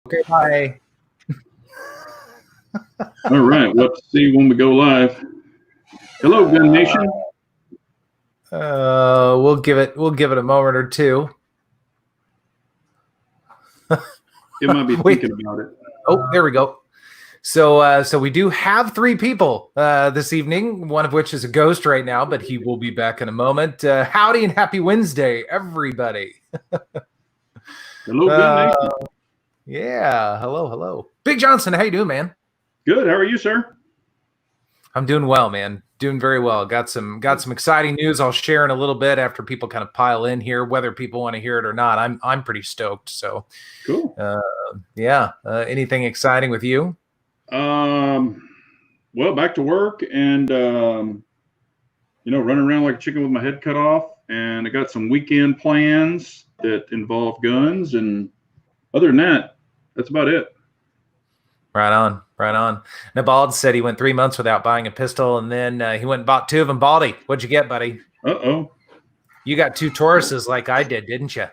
Okay, bye. All right, let's see when we go live. Hello, Gun Nation. We'll give it a moment or two. It might be thinking about it. Oh, there we go. So we do have three people this evening, one of which is a ghost right now, but he will be back in a moment. Howdy and happy Wednesday, everybody. Hello, Gun Nation. Yeah, hello. Big Johnson, how you doing, man? Good. How are you, sir? I'm doing well, man. Doing very well. Got some exciting news I'll share in a little bit after people kind of pile in here, whether people want to hear it or not. I'm pretty stoked. So cool. Yeah. Anything exciting with you? Well, back to work and running around like a chicken with my head cut off. And I got some weekend plans that involve guns, and other than that, that's about it. Right on. Nabald said he went 3 months without buying a pistol, and then he went and bought two of them. Baldy, what'd you get, buddy? Uh-oh. You got two Tauruses like I did, didn't you?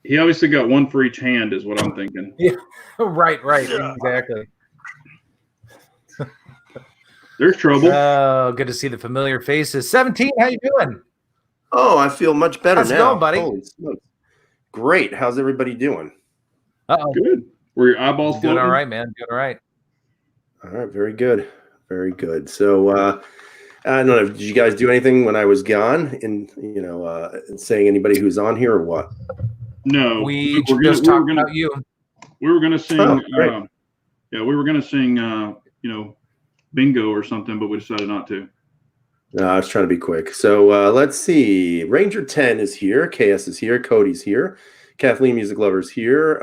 He obviously got one for each hand is what I'm thinking. Yeah, right, exactly. There's trouble. Oh, good to see the familiar faces. 17, how you doing? Oh, I feel much better How's now. it going, buddy? Holy smokes. Great. How's everybody doing? Uh-oh. Good. Were your eyeballs doing floating? all right, man. Doing all right. All right. Very good. Very good. So, I don't know. Did you guys do anything when I was gone in, saying anybody who's on here or what? No. We just talked about you. We were going to sing. Oh, great. We were going to sing, bingo or something, but we decided not to. No, I was trying to be quick. So let's see. Ranger 10 is here. KS is here. Cody's here. Kathleen Music Lovers here.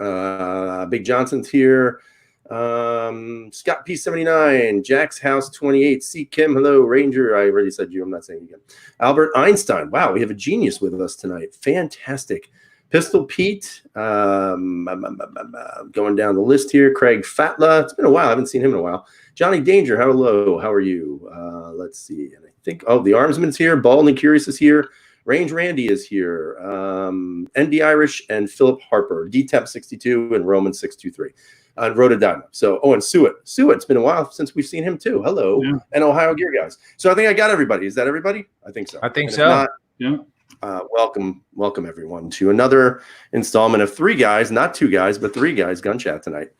Big Johnson's here. Scott P79. Jack's House 28. C. Kim. Hello, Ranger. I already said you. I'm not saying it again. Albert Einstein. Wow, we have a genius with us tonight. Fantastic. Pistol Pete. Going down the list here. Craig Fatla. It's been a while. I haven't seen him in a while. Johnny Danger. Hello. How are you? Let's see. And I think, the Armsman's here. Bald and Curious is here. Range Randy is here. ND Irish and Philip Harper. DTAP 62 and Roman 623. And Rhododendron. So, and Suet. It's been a while since we've seen him too. Hello. Yeah. And Ohio Gear Guys. So I think I got everybody. Is that everybody? I think so. I think so. Not, yeah. Welcome everyone to another installment of Three Guys, not Two Guys, but Three Guys Gun Chat tonight.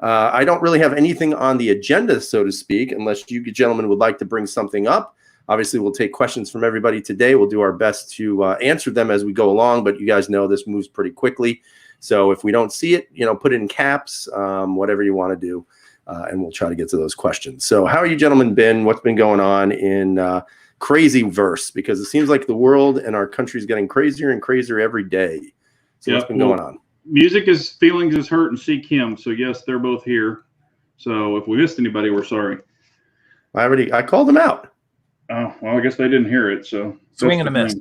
I don't really have anything on the agenda, so to speak, unless you gentlemen would like to bring something up. Obviously, we'll take questions from everybody today. We'll do our best to answer them as we go along, but you guys know this moves pretty quickly. So if we don't see it, put it in caps, whatever you want to do, and we'll try to get to those questions. So how are you gentlemen been? What's been going on in crazy verse? Because it seems like the world and our country is getting crazier and crazier every day. So what's been going on? Music is Feelings is Hurt and See Kim. So yes, they're both here. So if we missed anybody, we're sorry. I called them out. Oh, well, I guess they didn't hear it. So swing and a miss.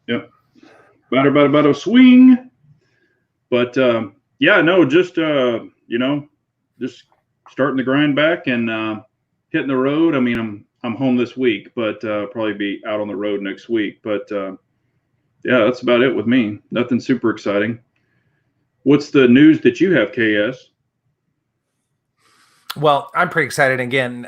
Yep. Better swing. But just just starting the grind back and hitting the road. I mean, I'm home this week, but probably be out on the road next week. But that's about it with me. Nothing super exciting. What's the news that you have, KS? Well, I'm pretty excited. Again,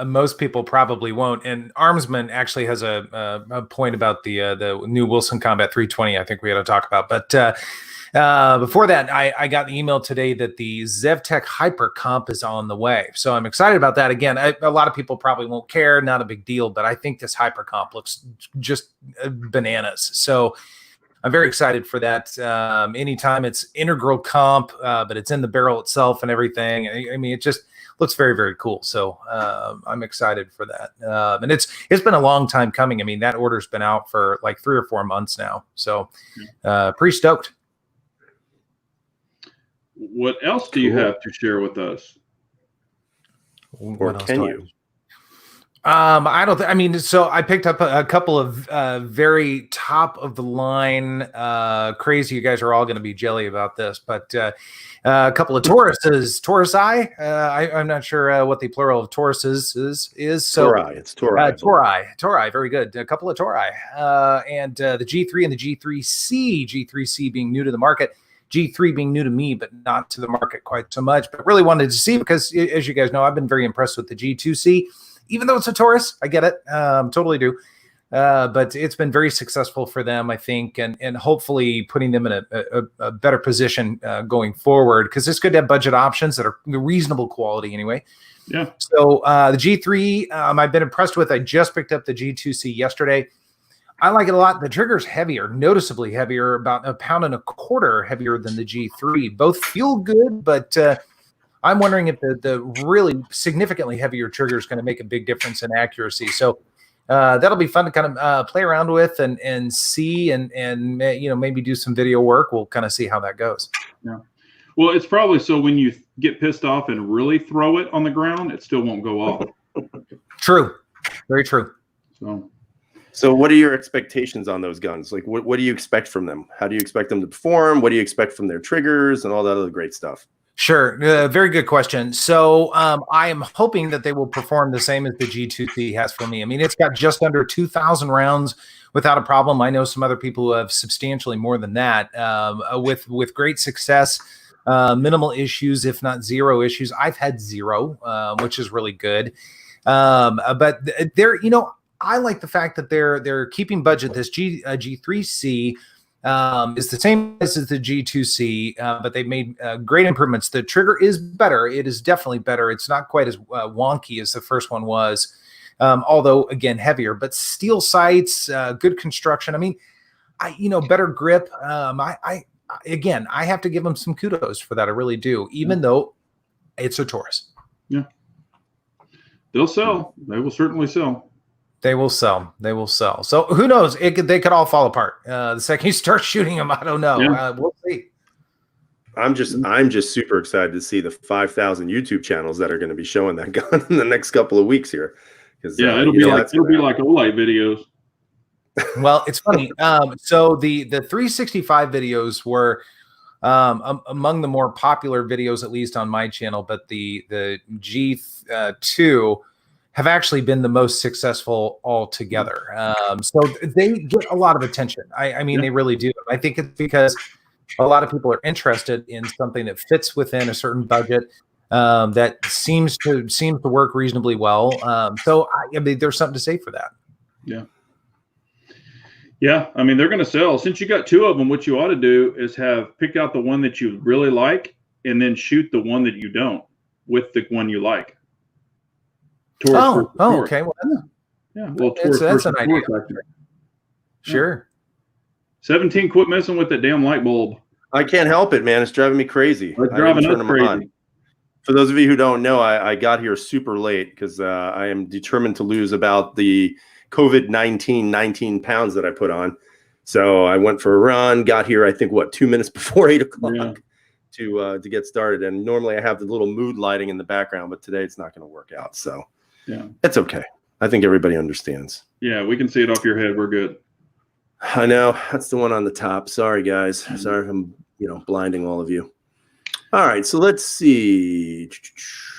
most people probably won't. And Armsman actually has a point about the new Wilson Combat 320. I think we got to talk about. But before that, I got the email today that the ZevTech Hyper Comp is on the way. So I'm excited about that. Again, a lot of people probably won't care. Not a big deal. But I think this Hyper Comp looks just bananas. So I'm very excited for that. Anytime it's integral comp, but it's in the barrel itself and everything. I mean, it just looks very, very cool. So I'm excited for that. And it's been a long time coming. I mean, that order's been out for like 3 or 4 months now. So pretty stoked. What else do you have to share with us? Or can you? I don't. I mean, so I picked up a couple of very top of the line. Crazy, you guys are all going to be jelly about this, but a couple of Tauruses. Taurusi. I'm not sure what the plural of Tauruses is. So Tauri. It's Tauri. Tauri. Very good. A couple of Tauri. And the G3 and the G3C. G3C being new to the market. G3 being new to me, but not to the market quite so much. But really wanted to see because, as you guys know, I've been very impressed with the G2C. Even though it's a Taurus, I get it, totally do. But it's been very successful for them, I think, and hopefully putting them in a better position going forward, because it's good to have budget options that are reasonable quality anyway. Yeah. So the G3, I've been impressed with. I just picked up the G2C yesterday. I like it a lot. The trigger's heavier, noticeably heavier, about 1.25 pounds heavier than the G3. Both feel good, but I'm wondering if the really significantly heavier trigger is going to make a big difference in accuracy. So that'll be fun to kind of play around with and see and maybe do some video work. We'll kind of see how that goes. Yeah. Well, it's probably so when you get pissed off and really throw it on the ground, it still won't go off. True. Very true. So what are your expectations on those guns? Like, what do you expect from them? How do you expect them to perform? What do you expect from their triggers and all that other great stuff? Sure. Very good question. So I am hoping that they will perform the same as the G2C has for me. I mean, it's got just under 2,000 rounds without a problem. I know some other people who have substantially more than that with great success, minimal issues, if not zero issues. I've had zero, which is really good. But they're, I like the fact that they're keeping budget. This G3C is the same as the G2C, but they've made great improvements. The trigger is better. It is definitely better. It's not quite as wonky as the first one was, although again heavier. But steel sights, good construction. I mean, better grip. I have to give them some kudos for that. I really do, even though it's a Taurus. Yeah, they'll sell. They will certainly sell. They will sell. They will sell. So who knows? They could all fall apart the second you start shooting them. I don't know. Yeah. We'll see. I'm just super excited to see the 5,000 YouTube channels that are going to be showing that gun in the next couple of weeks here. Yeah, it'll be like OLED videos. Well, it's funny. So the 365 videos were among the more popular videos, at least on my channel. But the G2 have actually been the most successful altogether. So they get a lot of attention. I mean, They really do. I think it's because a lot of people are interested in something that fits within a certain budget that seems to work reasonably well. So I mean, there's something to say for that. Yeah. Yeah. I mean, they're going to sell. Since you got two of them, what you ought to do is pick out the one that you really like and then shoot the one that you don't with the one you like. Taurus. Okay. Well, Well, that's an idea. Sure. 17, quit messing with that damn light bulb. I can't help it, man. It's driving me crazy. It's driving us crazy. For those of you who don't know, I got here super late because I am determined to lose about the COVID-19 19 pounds that I put on. So I went for a run, got here, I think, 2 minutes before 8 o'clock to get started. And normally I have the little mood lighting in the background, but today it's not going to work out. So yeah, it's okay. I think everybody understands. Yeah, we can see it off your head. We're good. I know. That's the one on the top. Sorry, guys. Sorry if I'm, blinding all of you. All right, so let's see.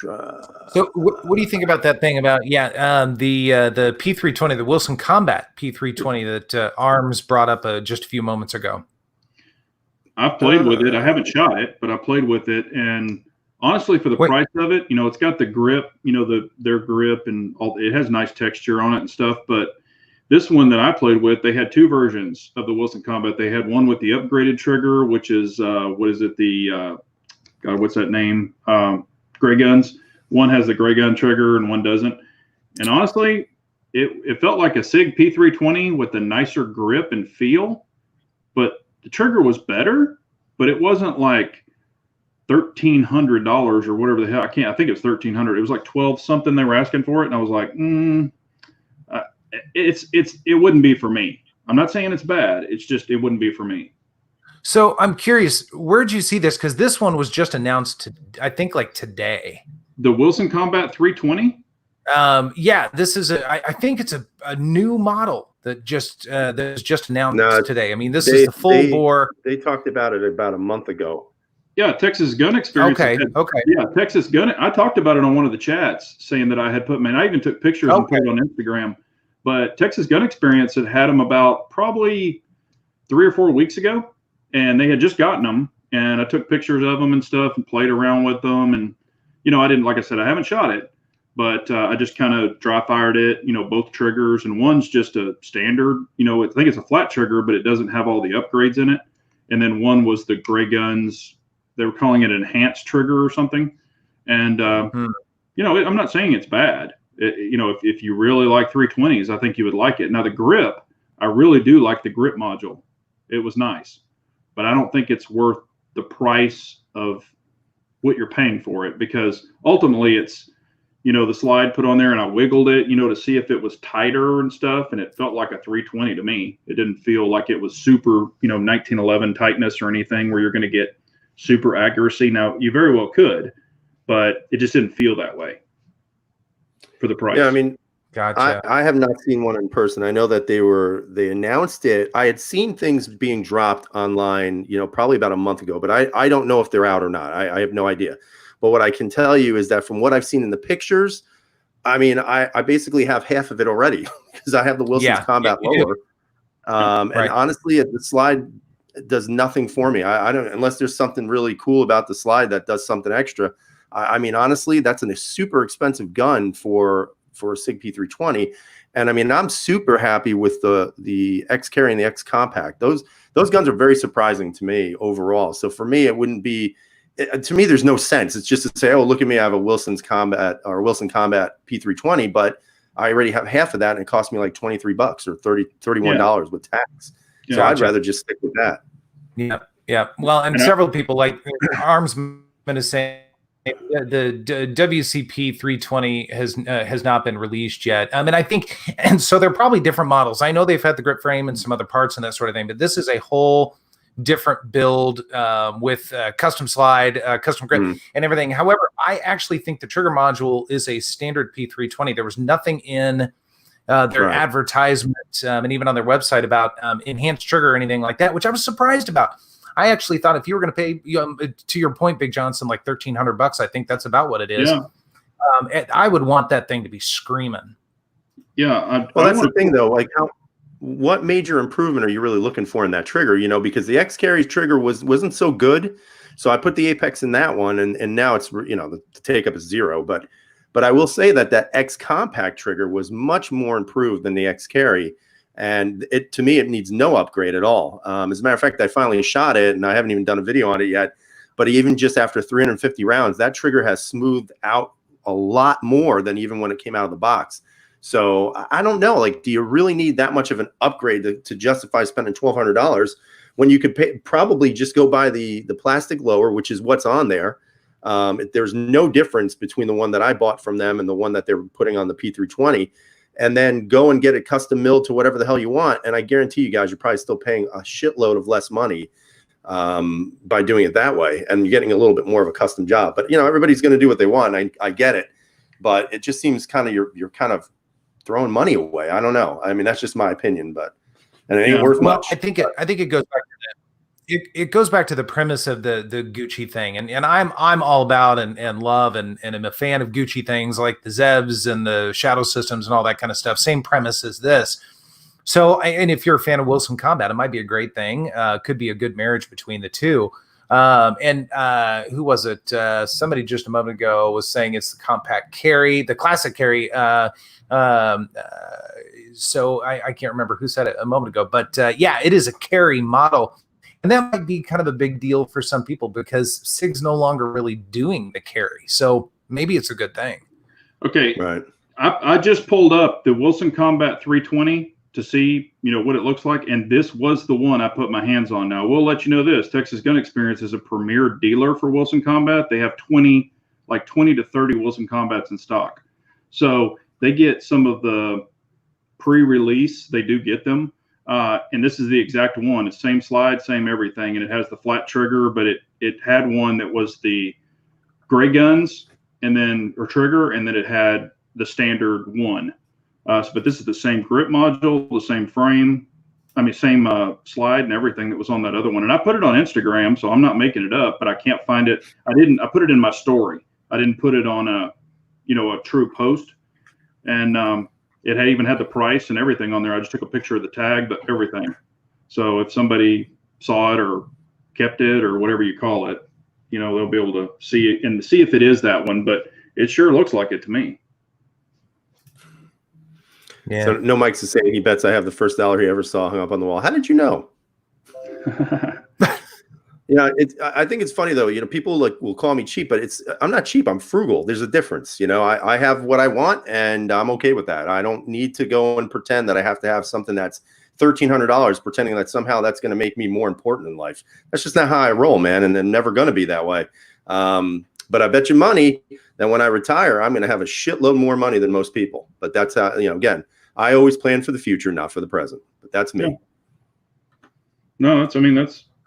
So what do you think about that thing about, the P320, the Wilson Combat P320 that Arms brought up just a few moments ago? I've played with it. I haven't shot it, but I played with it. And honestly, for the price of it, it's got the grip, their grip and all. It has nice texture on it and stuff. But this one that I played with, they had two versions of the Wilson Combat. They had one with the upgraded trigger, which is, what's that name? Gray guns. One has the gray gun trigger and one doesn't. And honestly, it felt like a SIG P320 with a nicer grip and feel, but the trigger was better, but it wasn't like $1,300 or whatever the hell. I think it was $1,300. It was like 12 something they were asking for it. And I was like, it wouldn't be for me. I'm not saying it's bad. It's just, it wouldn't be for me. So I'm curious, where'd you see this? Because this one was just announced, I think, like today. The Wilson Combat 320? This is I think it's a new model that was just announced today. I mean, this is the full bore. They talked about it about a month ago. Yeah, Texas Gun Experience. Okay. Yeah, Texas Gun. I talked about it on one of the chats, saying that I had I even took pictures and put it on Instagram. But Texas Gun Experience had them about probably 3 or 4 weeks ago. And they had just gotten them, and I took pictures of them and stuff and played around with them. And, I didn't, like I said, I haven't shot it, but I just kind of dry fired it, both triggers, and one's just a standard, I think it's a flat trigger, but it doesn't have all the upgrades in it. And then one was the Gray Guns. They were calling it an enhanced trigger or something. And, I'm not saying it's bad. If you really like 320s, I think you would like it. Now the grip, I really do like the grip module. It was nice, but I don't think it's worth the price of what you're paying for it, because ultimately it's, the slide put on there, and I wiggled it, to see if it was tighter and stuff. And it felt like a 320 to me. It didn't feel like it was super, 1911 tightness or anything where you're going to get super accuracy. Now you very well could, but it just didn't feel that way for the price. Yeah, I mean, Gotcha. I have not seen one in person. I know that they announced it. I had seen things being dropped online, probably about a month ago, but I don't know if they're out or not. I have no idea. But what I can tell you is that from what I've seen in the pictures, I mean, I basically have half of it already because I have the Wilson's Combat lower. And honestly, the slide does nothing for me. I don't, unless there's something really cool about the slide that does something extra. I mean, honestly, that's a super expensive gun for a SIG P320. And I mean, I'm super happy with the X Carry and the X Compact. Those guns are very surprising to me overall. So for me, it wouldn't be, to me, there's no sense. It's just to say, oh, look at me, I have a Wilson Combat P320, but I already have half of that, and it cost me like $23 or $31 with tax. So I'd rather just stick with that. Yeah. Well, and several people, like Armsman, is saying the WCP 320 has not been released yet. And I think, and so they're probably different models. I know they've had the grip frame and some other parts and that sort of thing, but this is a whole different build with custom slide, custom grip, and everything. However, I actually think the trigger module is a standard P320. There was nothing in their advertisement and even on their website about enhanced trigger or anything like that, which I was surprised about. I actually thought if you were going to pay, to your point, Big Johnson, like $1,300, I think that's about what it is. Yeah. I would want that thing to be screaming. Yeah. Well, that's the thing, though. Like, what major improvement are you really looking for in that trigger? Because the X Carry's trigger wasn't so good, so I put the Apex in that one, and now it's the take up is 0. But I will say that X Compact trigger was much more improved than the X Carry. And to me, it needs no upgrade at all. As a matter of fact, I finally shot it, and I haven't even done a video on it yet. But even just after 350 rounds, that trigger has smoothed out a lot more than even when it came out of the box. So I don't know. Like, do you really need that much of an upgrade to justify spending $1,200 when you could probably just go buy the plastic lower, which is what's on there? There's no difference between the one that I bought from them and the one that they're putting on the P320. And then go and get it custom milled to whatever the hell you want. And I guarantee you guys, you're probably still paying a shitload of less money by doing it that way. And you're getting a little bit more of a custom job. But, everybody's going to do what they want. I get it. But it just seems kind of you're kind of throwing money away. I don't know. I mean, that's just my opinion. And it ain't worth much. I think it goes back to that. It goes back to the premise of the Gucci thing, and I'm all about and love and am a fan of Gucci things like the Zebs and the shadow systems and all that kind of stuff. Same premise as this. So, and if you're a fan of Wilson Combat, it might be a great thing. Could be a good marriage between the two. And who was it? Somebody just a moment ago was saying it's the compact carry, the classic carry. So I can't remember who said it a moment ago, but yeah, it is a carry model. And that might be kind of a big deal for some people because SIG's no longer really doing the carry. So maybe it's a good thing. Okay. Right. I just pulled up the Wilson Combat 320 to see, what it looks like. And this was the one I put my hands on. Now, we'll let you know this. Texas Gun Experience is a premier dealer for Wilson Combat. They have 20 to 30 Wilson Combats in stock. So they get some of the pre-release. They do get them. And this is the exact one. It's same slide, same everything, and it has the flat trigger, but it had one that was the Gray Guns trigger, and then it had the standard one. But this is the same grip module, the same frame, same slide and everything that was on that other one. And I put it on Instagram, so I'm not making it up, but I can't find it. I put it in my story. I didn't put it on a true post. And it had even had the price and everything on there. I just took a picture of the tag, but everything. So if somebody saw it or kept it or whatever you call it, they'll be able to see it and see if it is that one. But it sure looks like it to me. Yeah. So No Mike's is saying he bets I have the first dollar he ever saw hung up on the wall. How did you know? Yeah, I think it's funny though. People will call me cheap, but I'm not cheap. I'm frugal. There's a difference. I have what I want, and I'm okay with that. I don't need to go and pretend that I have to have something that's $1,300, pretending that somehow that's going to make me more important in life. That's just not how I roll, man, and I'm never going to be that way. But I bet you money that when I retire, I'm going to have a shitload more money than most people. But that's how, again, I always plan for the future, not for the present. But that's me. Yeah. No, that's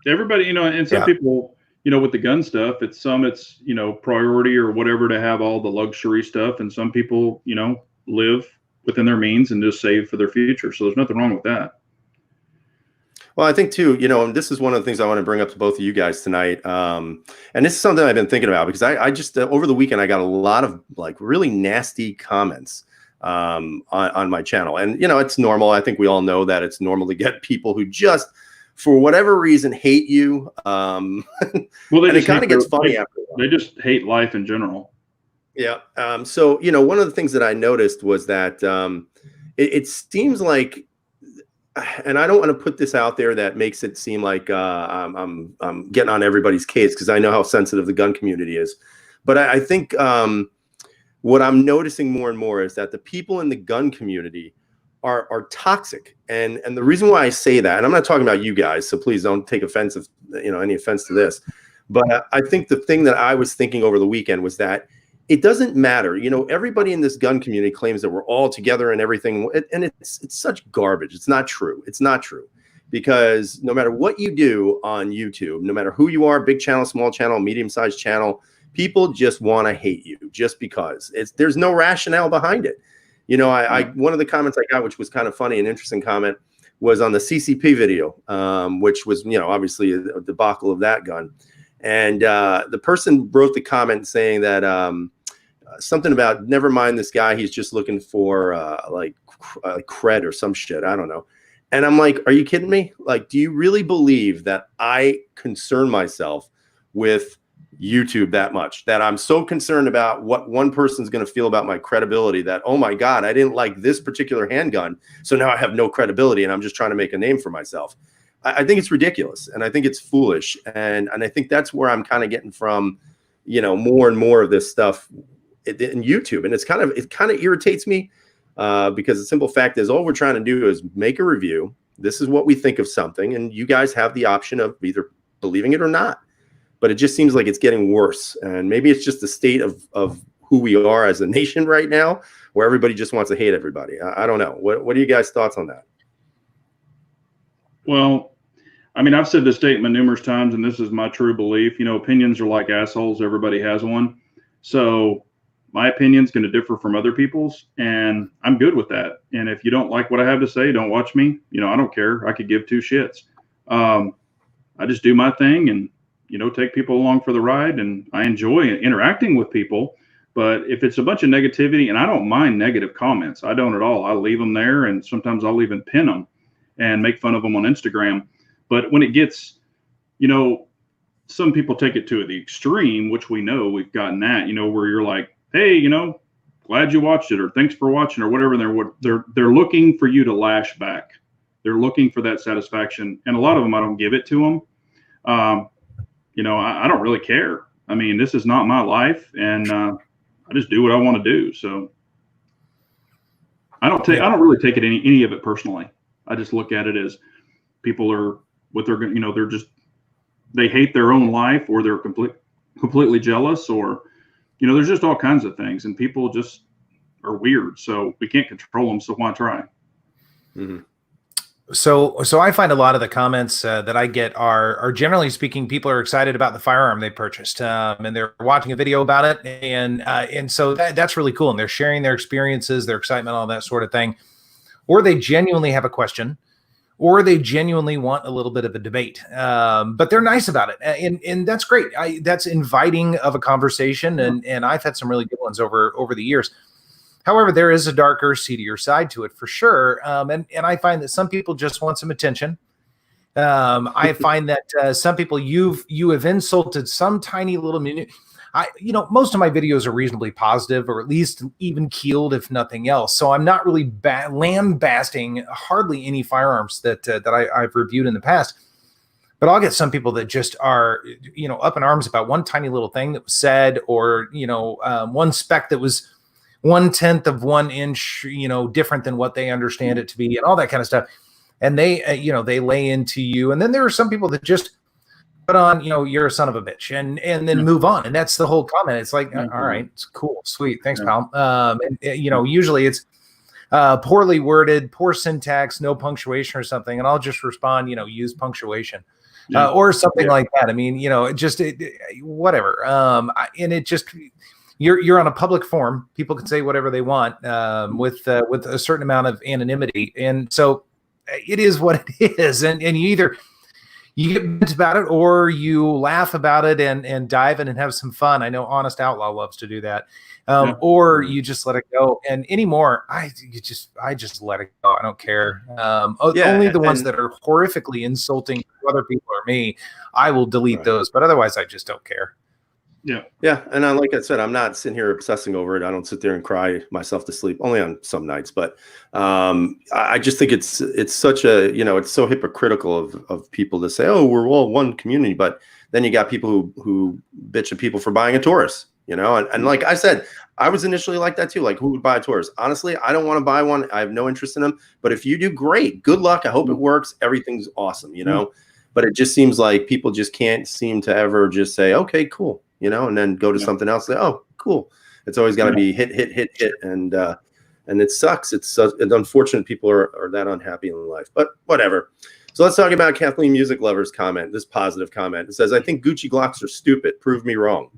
everybody, and some people, with the gun stuff, it's priority or whatever to have all the luxury stuff. And some people, live within their means and just save for their future. So there's nothing wrong with that. Well, I think too, and this is one of the things I want to bring up to both of you guys tonight. And this is something I've been thinking about because I just, over the weekend, I got a lot of really nasty comments on my channel. And, it's normal. I think we all know that it's normal to get people who just, for whatever reason, hate you. Well, it kind of gets funny after a while. They just hate life in general. Yeah. So, one of the things that I noticed was that it seems like, and I don't want to put this out there that makes it seem like I'm getting on everybody's case because I know how sensitive the gun community is. But I think what I'm noticing more and more is that the people in the gun community are toxic. And the reason why I say that, and I'm not talking about you guys, so please don't take offense of, any offense to this. But I think the thing that I was thinking over the weekend was that it doesn't matter. Everybody in this gun community claims that we're all together and everything. And it's such garbage. It's not true. It's not true. Because no matter what you do on YouTube, no matter who you are, big channel, small channel, medium-sized channel, people just want to hate you just because. There's no rationale behind it. One of the comments I got, which was kind of funny, an interesting comment, was on the CCP video, which was, obviously a debacle of that gun. And the person wrote the comment saying that something about, never mind this guy, he's just looking for cred or some shit. I don't know. And I'm like, are you kidding me? Like, do you really believe that I concern myself with YouTube that much, that I'm so concerned about what one person's going to feel about my credibility that, oh my God, I didn't like this particular handgun, so now I have no credibility and I'm just trying to make a name for myself? I think it's ridiculous and I think it's foolish. And I think that's where I'm kind of getting from, more and more of this stuff in YouTube. And it kind of irritates me because the simple fact is all we're trying to do is make a review. This is what we think of something. And you guys have the option of either believing it or not. But it just seems like it's getting worse. And maybe it's just the state of who we are as a nation right now, where everybody just wants to hate everybody. I don't know. What are you guys' thoughts on that? Well, I've said this statement numerous times, and this is my true belief. Opinions are like assholes. Everybody has one. So my opinion's going to differ from other people's, and I'm good with that. And if you don't like what I have to say, don't watch me. I don't care. I could give two shits. I just do my thing and, take people along for the ride, and I enjoy interacting with people. But if it's a bunch of negativity, and I don't mind negative comments, I don't at all. I leave them there, and sometimes I'll even pin them and make fun of them on Instagram. But when it gets, some people take it to the extreme, which we know we've gotten that, where you're like, hey, glad you watched it, or thanks for watching, or whatever. They're looking for you to lash back. They're looking for that satisfaction. And a lot of them, I don't give it to them. I don't really care. This is not my life, and I just do what I want to do. So I don't really take it any of it personally. I just look at it as people are what they're, they hate their own life, or they're completely jealous, or, there's just all kinds of things, and people just are weird. So we can't control them. So why try? Mm-hmm. So I find a lot of the comments that I get are generally speaking, people are excited about the firearm they purchased, and they're watching a video about it, and so that's really cool, and they're sharing their experiences, their excitement, all that sort of thing, or they genuinely have a question, or they genuinely want a little bit of a debate, but they're nice about it, and that's great. That's inviting of a conversation, and I've had some really good ones over the years. However, there is a darker, seedier side to it for sure. And I find that some people just want some attention. I find that some people you have insulted some tiny little minute. Most of my videos are reasonably positive, or at least even keeled, if nothing else. So I'm not really lambasting hardly any firearms that I've reviewed in the past. But I'll get some people that just are, up in arms about one tiny little thing that was said, or one spec that was 1/10 of 1 inch, different than what they understand it to be, and all that kind of stuff. And they, they lay into you. And then there are some people that just put on, you're a son of a bitch, and then move on. And that's the whole comment. It's like, all right, it's cool, sweet, thanks, pal. Usually it's poorly worded, poor syntax, no punctuation or something, and I'll just respond, use punctuation. Or something like that. I mean, whatever. And it just, you're on a public forum. People can say whatever they want with a certain amount of anonymity. And so it is what it is. And you get bent about it, or you laugh about it and dive in and have some fun. I know Honest Outlaw loves to do that. Or you just let it go. And anymore, I just let it go. I don't care. Only the ones that are horrifically insulting to other people or me, I will delete those. But otherwise, I just don't care. Yeah. And like I said, I'm not sitting here obsessing over it. I don't sit there and cry myself to sleep, only on some nights. But I just think it's such a, it's so hypocritical of people to say, oh, we're all one community. But then you got people who bitch at people for buying a Taurus. And like I said, I was initially like that too. Like, who would buy a Taurus? Honestly, I don't want to buy one. I have no interest in them. But if you do, great. Good luck. I hope it works. Everything's awesome, But it just seems like people just can't seem to ever just say, okay, cool, and then go to something else. Say, oh, cool. It's always got to be hit. And it sucks. It's unfortunate people are that unhappy in life. But whatever. So let's talk about Kathleen Music Lover's comment, this positive comment. It says, I think Gucci Glocks are stupid. Prove me wrong.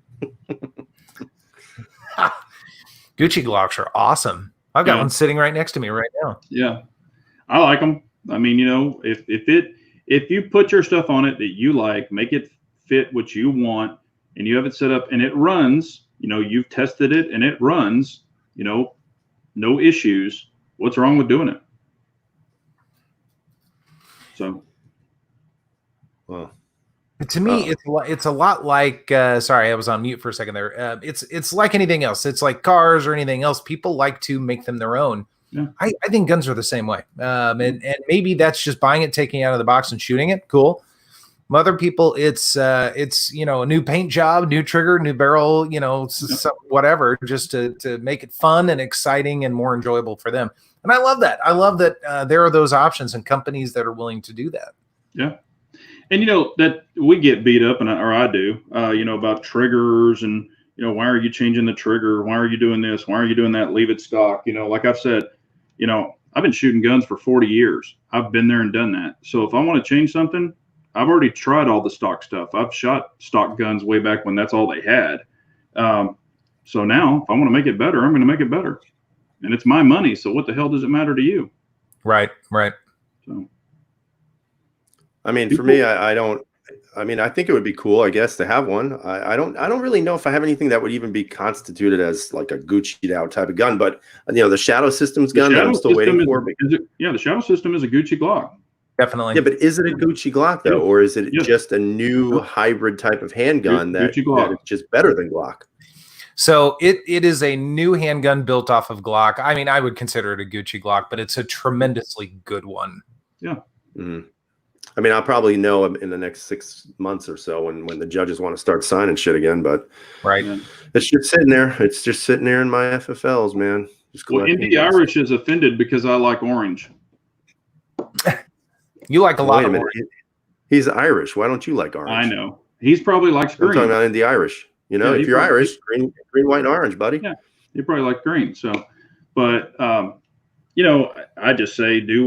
Gucci Glocks are awesome. I've got one sitting right next to me right now. Yeah, I like them. I mean, if you put your stuff on it that you like, make it fit what you want, and you have it set up and it runs, you've tested it and it runs, no issues. What's wrong with doing it? So, well. To me, it's a lot like. Sorry, I was on mute for a second there. It's like anything else. It's like cars or anything else. People like to make them their own. Yeah. I think guns are the same way. And maybe that's just buying it, taking it out of the box, and shooting it. Cool. Other people, it's a new paint job, new trigger, new barrel, whatever, just to make it fun and exciting and more enjoyable for them. And I love that. I love that there are those options and companies that are willing to do that. Yeah. And, that we get beat up, or I do, about triggers and, why are you changing the trigger? Why are you doing this? Why are you doing that? Leave it stock. Like I've said, I've been shooting guns for 40 years. I've been there and done that. So if I want to change something, I've already tried all the stock stuff. I've shot stock guns way back when that's all they had. So now if I want to make it better, I'm going to make it better. And it's my money. So what the hell does it matter to you? Right. So. I mean, for me, I think it would be cool, I guess, to have one. I don't really know if I have anything that would even be constituted as like a Gucci'd out type of gun, but the Shadow Systems gun that I'm still waiting for. The Shadow System is a Gucci Glock. Definitely. Yeah, but is it a Gucci Glock though, or is it just a new hybrid type of handgun that is just better than Glock? So it is a new handgun built off of Glock. I mean, I would consider it a Gucci Glock, but it's a tremendously good one. Yeah. Mm-hmm. I mean, I'll probably know in the next 6 months or so when the judges want to start signing shit again. But it's just sitting there. It's just sitting there in my FFLs, man. Indy Irish is offended because I like orange. You like a lot of orange. He's Irish. Why don't you like orange? I know. He's probably likes green. I'm talking about Indy Irish. If you're Irish, green, white, and orange, buddy. Yeah, you probably like green. So, but I just say do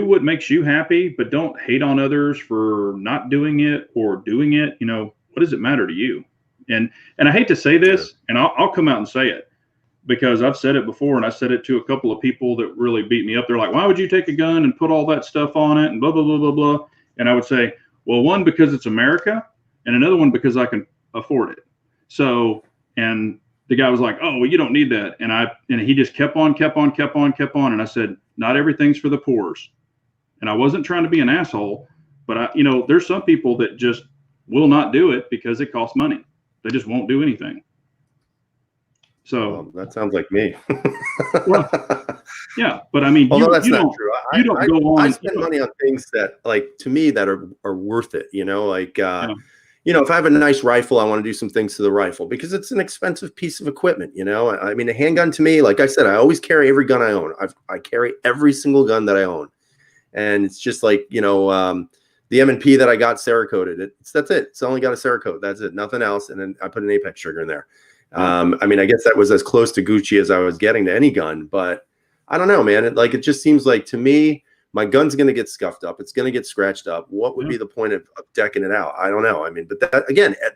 what makes you happy, but don't hate on others for not doing it or doing it. What does it matter to you? And I hate to say this, and I'll come out and say it because I've said it before, and I said it to a couple of people that really beat me up. They're like, why would you take a gun and put all that stuff on it and blah, blah, blah, blah, blah. And I would say, well, one, because it's America, and another one, because I can afford it. So, and the guy was like, oh, well, you don't need that. And he just kept on. And I said, not everything's for the poors. And I wasn't trying to be an asshole, But there's some people that just will not do it because it costs money. They just won't do anything. So that sounds like me. Well, yeah, but I mean, although that's not true. You don't go on. I spend money on things that, like, to me, that are worth it. Like, if I have a nice rifle, I want to do some things to the rifle because it's an expensive piece of equipment. I mean, a handgun to me, like I said, I always carry every gun I own. I carry every single gun that I own, and it's just like the M&P that I got Cerakoted. That's it. It's only got a Cerakote. That's it. Nothing else. And then I put an Apex trigger in there. I mean, I guess that was as close to Gucci as I was getting to any gun, but I don't know, man. It just seems like, to me, my gun's going to get scuffed up. It's going to get scratched up. What would be the point of decking it out? I don't know. I mean, but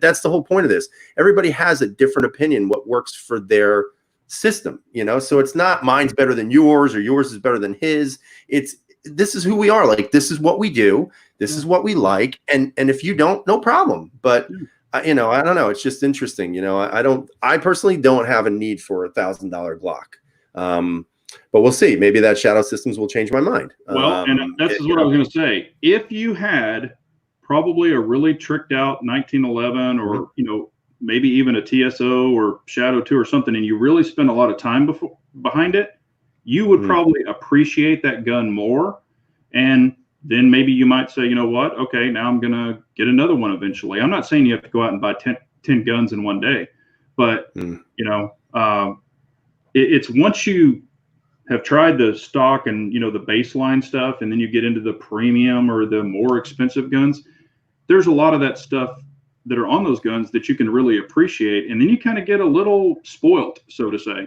that's the whole point of this. Everybody has a different opinion, what works for their system, so it's not mine's better than yours or yours is better than his. This is who we are. Like, this is what we do. This is what we like. And if you don't, no problem. But I don't know. It's just interesting. I personally don't have a need for $1,000 Glock. But we'll see. Maybe that Shadow Systems will change my mind. Well, and that's what I was going to say. If you had probably a really tricked out 1911 or, maybe even a TSO or Shadow 2 or something, and you really spend a lot of time behind it, you would probably appreciate that gun more. And then maybe you might say, you know what? Okay, now I'm going to get another one eventually. I'm not saying you have to go out and buy 10 guns in one day, but, it's once you have tried the stock and, the baseline stuff, and then you get into the premium or the more expensive guns, there's a lot of that stuff that are on those guns that you can really appreciate. And then you kind of get a little spoiled, so to say,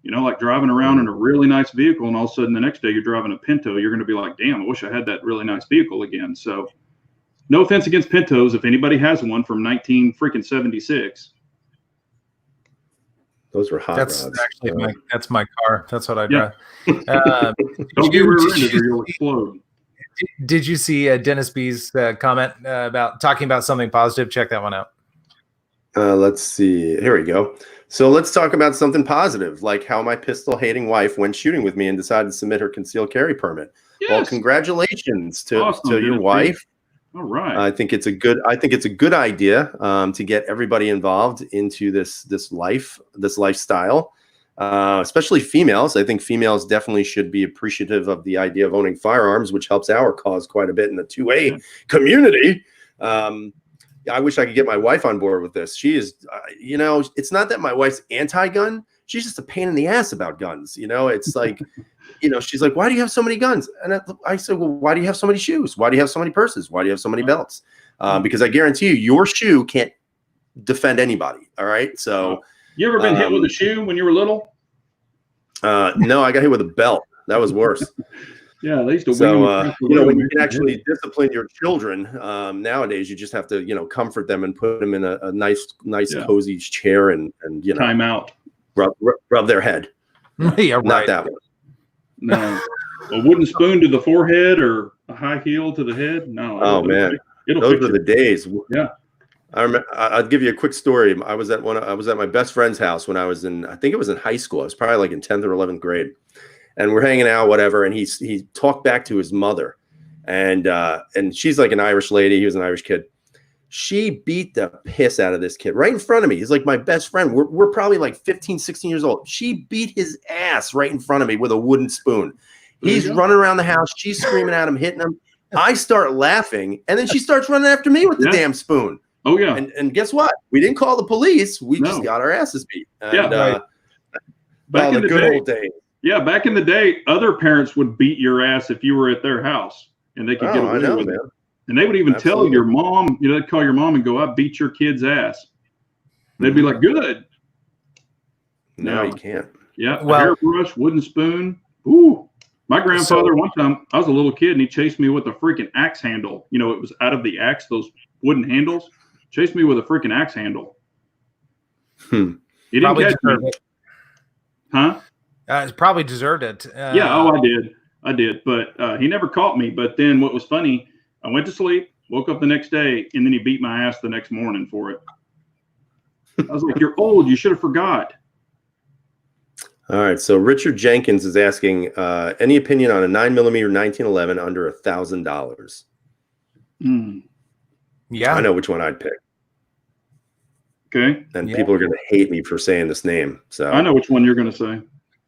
like driving around in a really nice vehicle, and all of a sudden the next day you're driving a Pinto, you're going to be like, damn, I wish I had that really nice vehicle again. So no offense against Pintos. If anybody has one from 1976. Those were hot That's rods. actually that's my car. That's what I drive. Don't get rear-ended or you'll explode. Did you see Dennis B's comment about talking about something positive? Check that one out. Let's see. Here we go. So let's talk about something positive, like how my pistol-hating wife went shooting with me and decided to submit her concealed carry permit. Yes. Well, congratulations to your Dennis wife. B. All right. I think it's a good idea to get everybody involved into this lifestyle, especially females. I think females definitely should be appreciative of the idea of owning firearms, which helps our cause quite a bit in the 2A community. I wish I could get my wife on board with this. She is, it's not that my wife's anti-gun. She's just a pain in the ass about guns. It's like, she's like, why do you have so many guns? And I said, well, why do you have so many shoes? Why do you have so many purses? Why do you have so many belts? Because I guarantee you, your shoe can't defend anybody. All right. So you ever been hit with a shoe when you were little? No, I got hit with a belt. That was worse. Yeah, they used to. So when you can actually discipline your children nowadays, you just have to comfort them and put them in a nice cozy chair and time out, rub their head. Yeah, right. Not that one. No, a wooden spoon to the forehead or a high heel to the head. No. Oh man, those were the days. Yeah. I remember. I'll give you a quick story. I was at my best friend's house when I was I think it was in high school. I was probably like in 10th or 11th grade. And we're hanging out, whatever. And he talked back to his mother, and she's like an Irish lady. He was an Irish kid. She beat the piss out of this kid right in front of me. He's like my best friend. We're probably like 15, 16 years old. She beat his ass right in front of me with a wooden spoon. He's running around the house. She's screaming at him, hitting him. I start laughing, and then she starts running after me with the damn spoon. Oh yeah. And guess what? We didn't call the police. We just got our asses beat. And, right. Back in the good old days. Yeah, back in the day, other parents would beat your ass if you were at their house, and they could get away with it. And they would even tell your mom, they'd call your mom and go, "I beat your kid's ass." They'd be like, "Good." No, you can't. Yeah, a hairbrush, wooden spoon. Ooh, my grandfather one time, I was a little kid, and he chased me with a freaking axe handle. It was out of the axe, those wooden handles. Chased me with a freaking axe handle. He didn't catch me. Huh? Probably deserved it. I did. But he never caught me. But then what was funny, I went to sleep, woke up the next day, and then he beat my ass the next morning for it. I was like, "You're old. You should have forgot." All right. So Richard Jenkins is asking, any opinion on a 9mm 1911 under $1,000? Yeah, I know which one I'd pick. Okay. And people are going to hate me for saying this name. So I know which one you're going to say.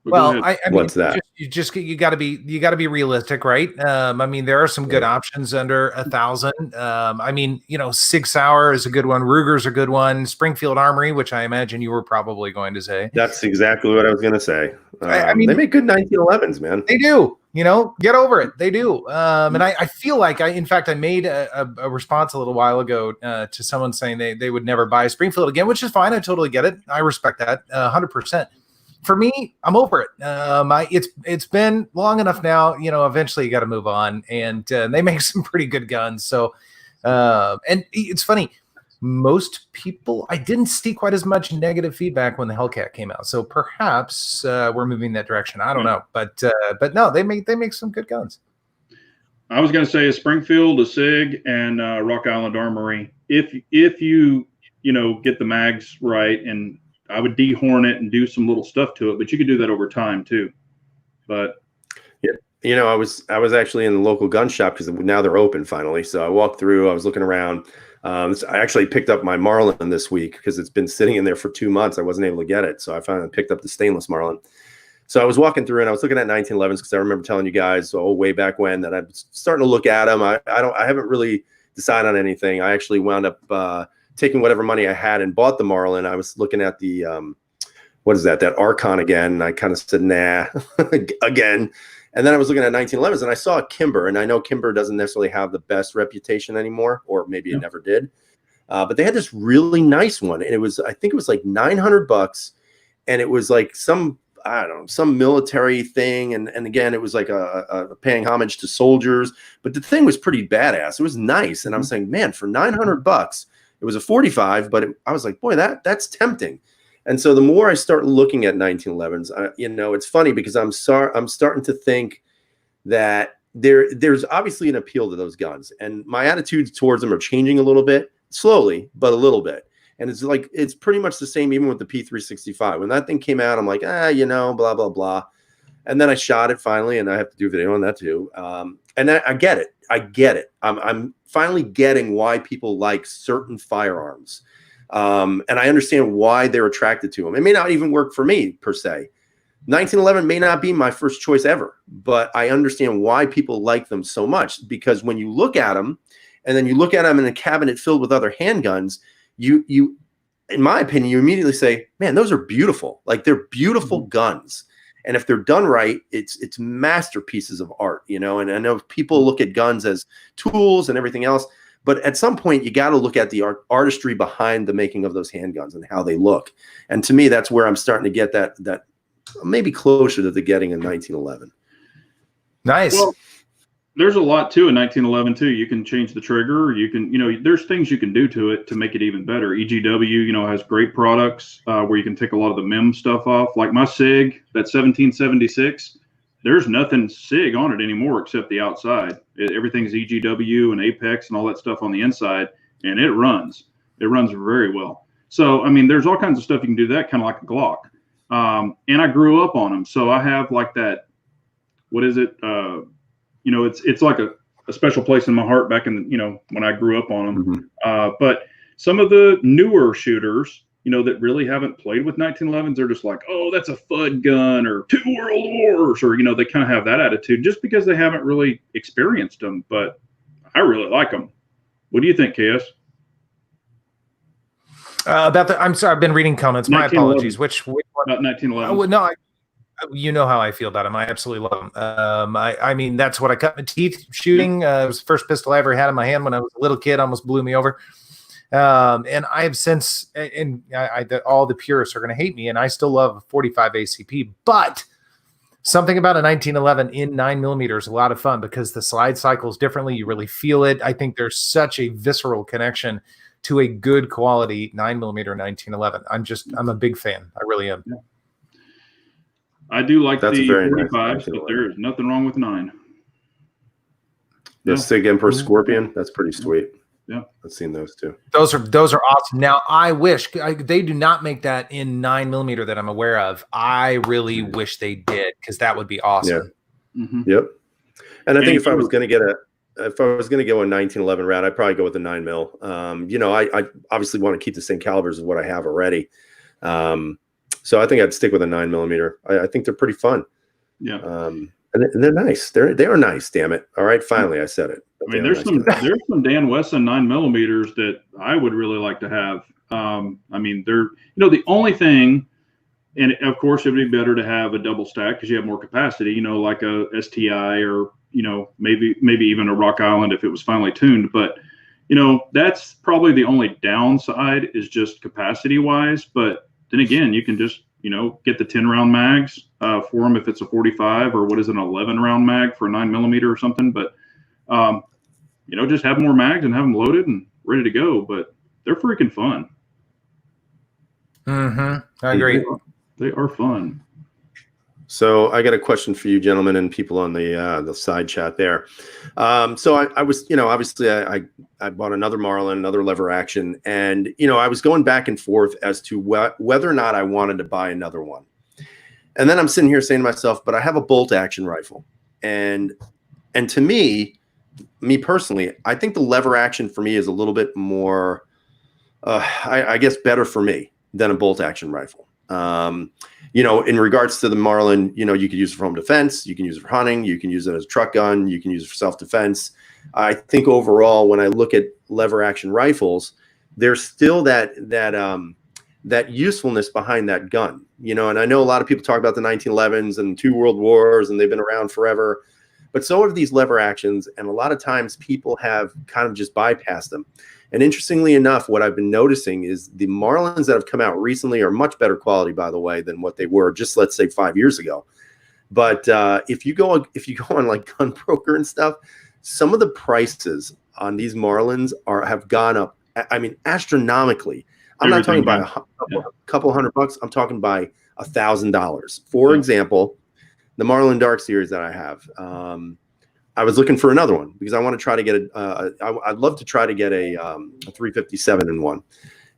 Well, I mean, what's that? You got to be realistic, right? I mean, there are some good options under 1,000. I mean, 6 Sauer is a good one. Ruger's a good one. Springfield Armory, which I imagine you were probably going to say. That's exactly what I was going to say. I mean, they make good 1911s, man. They do. Get over it. They do. And I feel like in fact, I made a response a little while ago to someone saying they would never buy a Springfield again, which is fine. I totally get it. I respect that 100%. For me, I'm over it. It's been long enough now. Eventually you got to move on, and they make some pretty good guns. So, and it's funny. Most people, I didn't see quite as much negative feedback when the Hellcat came out. So perhaps we're moving that direction. I don't know, but no, they make some good guns. I was going to say a Springfield, a SIG, and Rock Island Armory. If you get the mags right, and I would dehorn it and do some little stuff to it, but you could do that over time too. But yeah, I was actually in the local gun shop because now they're open finally. So I walked through. I was looking around. I actually picked up my Marlin this week because it's been sitting in there for 2 months. I wasn't able to get it, so I finally picked up the stainless Marlin. So I was walking through and I was looking at 1911s because I remember telling you guys way back when that I'm starting to look at them. I haven't really decided on anything. I actually wound up taking whatever money I had and bought the Marlin. I was looking at the what is that Archon again, and I kind of said nah again. And then I was looking at 1911s and I saw a Kimber, and I know Kimber doesn't necessarily have the best reputation anymore, or maybe it never did. But they had this really nice one, and I think it was like $900, and it was like some military thing, and again it was like a paying homage to soldiers, but the thing was pretty badass. It was nice, and I was saying, man, for $900, it was a 45, but I was like, boy, that's tempting. And so the more I start looking at 1911s, it's funny because I'm starting to think that there's obviously an appeal to those guns, and my attitudes towards them are changing a little bit, slowly, but a little bit. And it's pretty much the same even with the P365. When that thing came out, I'm like, blah, blah, blah. And then I shot it finally, and I have to do a video on that too. And I get it. I'm finally getting why people like certain firearms. And I understand why they're attracted to them. It may not even work for me per se. 1911 may not be my first choice ever, but I understand why people like them so much, because when you look at them and then you look at them in a cabinet filled with other handguns, you in my opinion, you immediately say, man, those are beautiful. Like, they're beautiful guns. And if they're done right, it's masterpieces of art, and I know people look at guns as tools and everything else, but at some point you got to look at the artistry behind the making of those handguns and how they look. And to me, that's where I'm starting to get that maybe closer to the getting in 1911. Nice. Well, there's a lot to a 1911 too. You can change the trigger. You can, there's things you can do to it to make it even better. EGW, has great products where you can take a lot of the MIM stuff off. Like my SIG, that 1776, there's nothing SIG on it anymore except the outside. Everything's EGW and Apex and all that stuff on the inside, and it runs. It runs very well. So, I mean, there's all kinds of stuff you can do that, kind of like a Glock. And I grew up on them. So I have like that, what is it? It's like a special place in my heart back in, when I grew up on them. But some of the newer shooters, that really haven't played with 1911s, they're just like, oh, that's a FUD gun or 2 World Wars, or, they kind of have that attitude just because they haven't really experienced them. But I really like them. What do you think, KS? I'm sorry, I've been reading comments. My apologies. Which one? About 1911. Oh, no, you know how I feel about them. I absolutely love them. I mean, that's what I cut my teeth shooting. It was the first pistol I ever had in my hand when I was a little kid. Almost blew me over. And I have since, and all the purists are going to hate me, and I still love 45 ACP. But something about a 1911 in 9mm is a lot of fun because the slide cycles differently. You really feel it. I think there's such a visceral connection to a good quality 9mm 1911. I'm a big fan. I really am. Yeah. I do like That's the 45s, nice, but there is nothing wrong with 9. The SIG Emperor Scorpion, that's pretty sweet. Yeah, I've seen those too. Those are awesome. Now, I wish they do not make that in 9mm that I'm aware of. I really wish they did, because that would be awesome. Yeah. Yep. And I think if I was going to get if I was going to go a 1911 round, I'd probably go with a 9mm. You know, I obviously want to keep the same calibers as what I have already. So I think I'd stick with a 9mm. I think they're pretty fun. Yeah. And they're nice. They are nice. Damn it! All right, finally I said it. I mean, there's some Dan Wesson 9mm that I would really like to have. I mean, they're the only thing, and of course it'd be better to have a double stack because you have more capacity. Like a STI or maybe even a Rock Island if it was finely tuned. But that's probably the only downside is just capacity wise. But then again, you can just get the 10-round mags for them if it's a 45 or what is an 11-round mag for a 9mm or something. But just have more mags and have them loaded and ready to go. But they're freaking fun. I agree. They are fun. So I got a question for you, gentlemen, and people on the side chat there. So I was, obviously I bought another Marlin, another lever action, and I was going back and forth as to whether or not I wanted to buy another one. And then I'm sitting here saying to myself, but I have a bolt action rifle, and to me personally, I think the lever action for me is a little bit more, I guess, better for me than a bolt action rifle. In regards to the Marlin, you could use it for home defense, you can use it for hunting, you can use it as a truck gun, you can use it for self-defense. I think overall, when I look at lever action rifles, there's still that usefulness behind that gun, and I know a lot of people talk about the 1911s and 2 world wars and they've been around forever, but so have these lever actions. And a lot of times people have kind of just bypassed them. And interestingly enough, what I've been noticing is the Marlins that have come out recently are much better quality, by the way, than what they were just, let's say, 5 years ago. But if you go on like GunBroker and stuff, some of the prices on these Marlins have gone up. I mean, astronomically. I'm not talking by a couple $100. I'm talking by $1,000. For example, the Marlin Dark Series that I have. I was looking for another one because I want to try to get I'd love to try to get a 357 in one,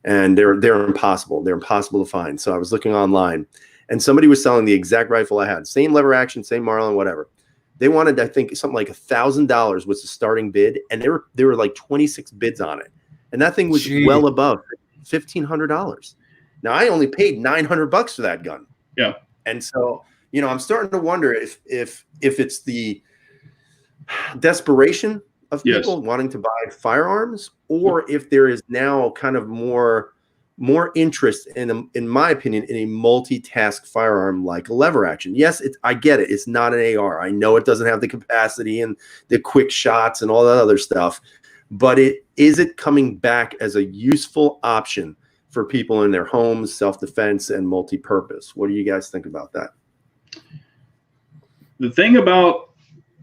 and they're impossible. They're impossible to find. So I was looking online, and somebody was selling the exact rifle I had, same lever action, same Marlin, whatever. They wanted, I think, something like $1,000 was the starting bid, and there were like 26 bids on it, and that thing was well above $1,500. Now I only paid $900 for that gun. Yeah, and so I'm starting to wonder if it's the desperation of people wanting to buy firearms, or if there is now kind of more interest in my opinion, in a multitask firearm like a lever action. Yes, I get it. It's not an AR. I know it doesn't have the capacity and the quick shots and all that other stuff, but is it coming back as a useful option for people in their homes, self-defense and multi-purpose? What do you guys think about that? The thing about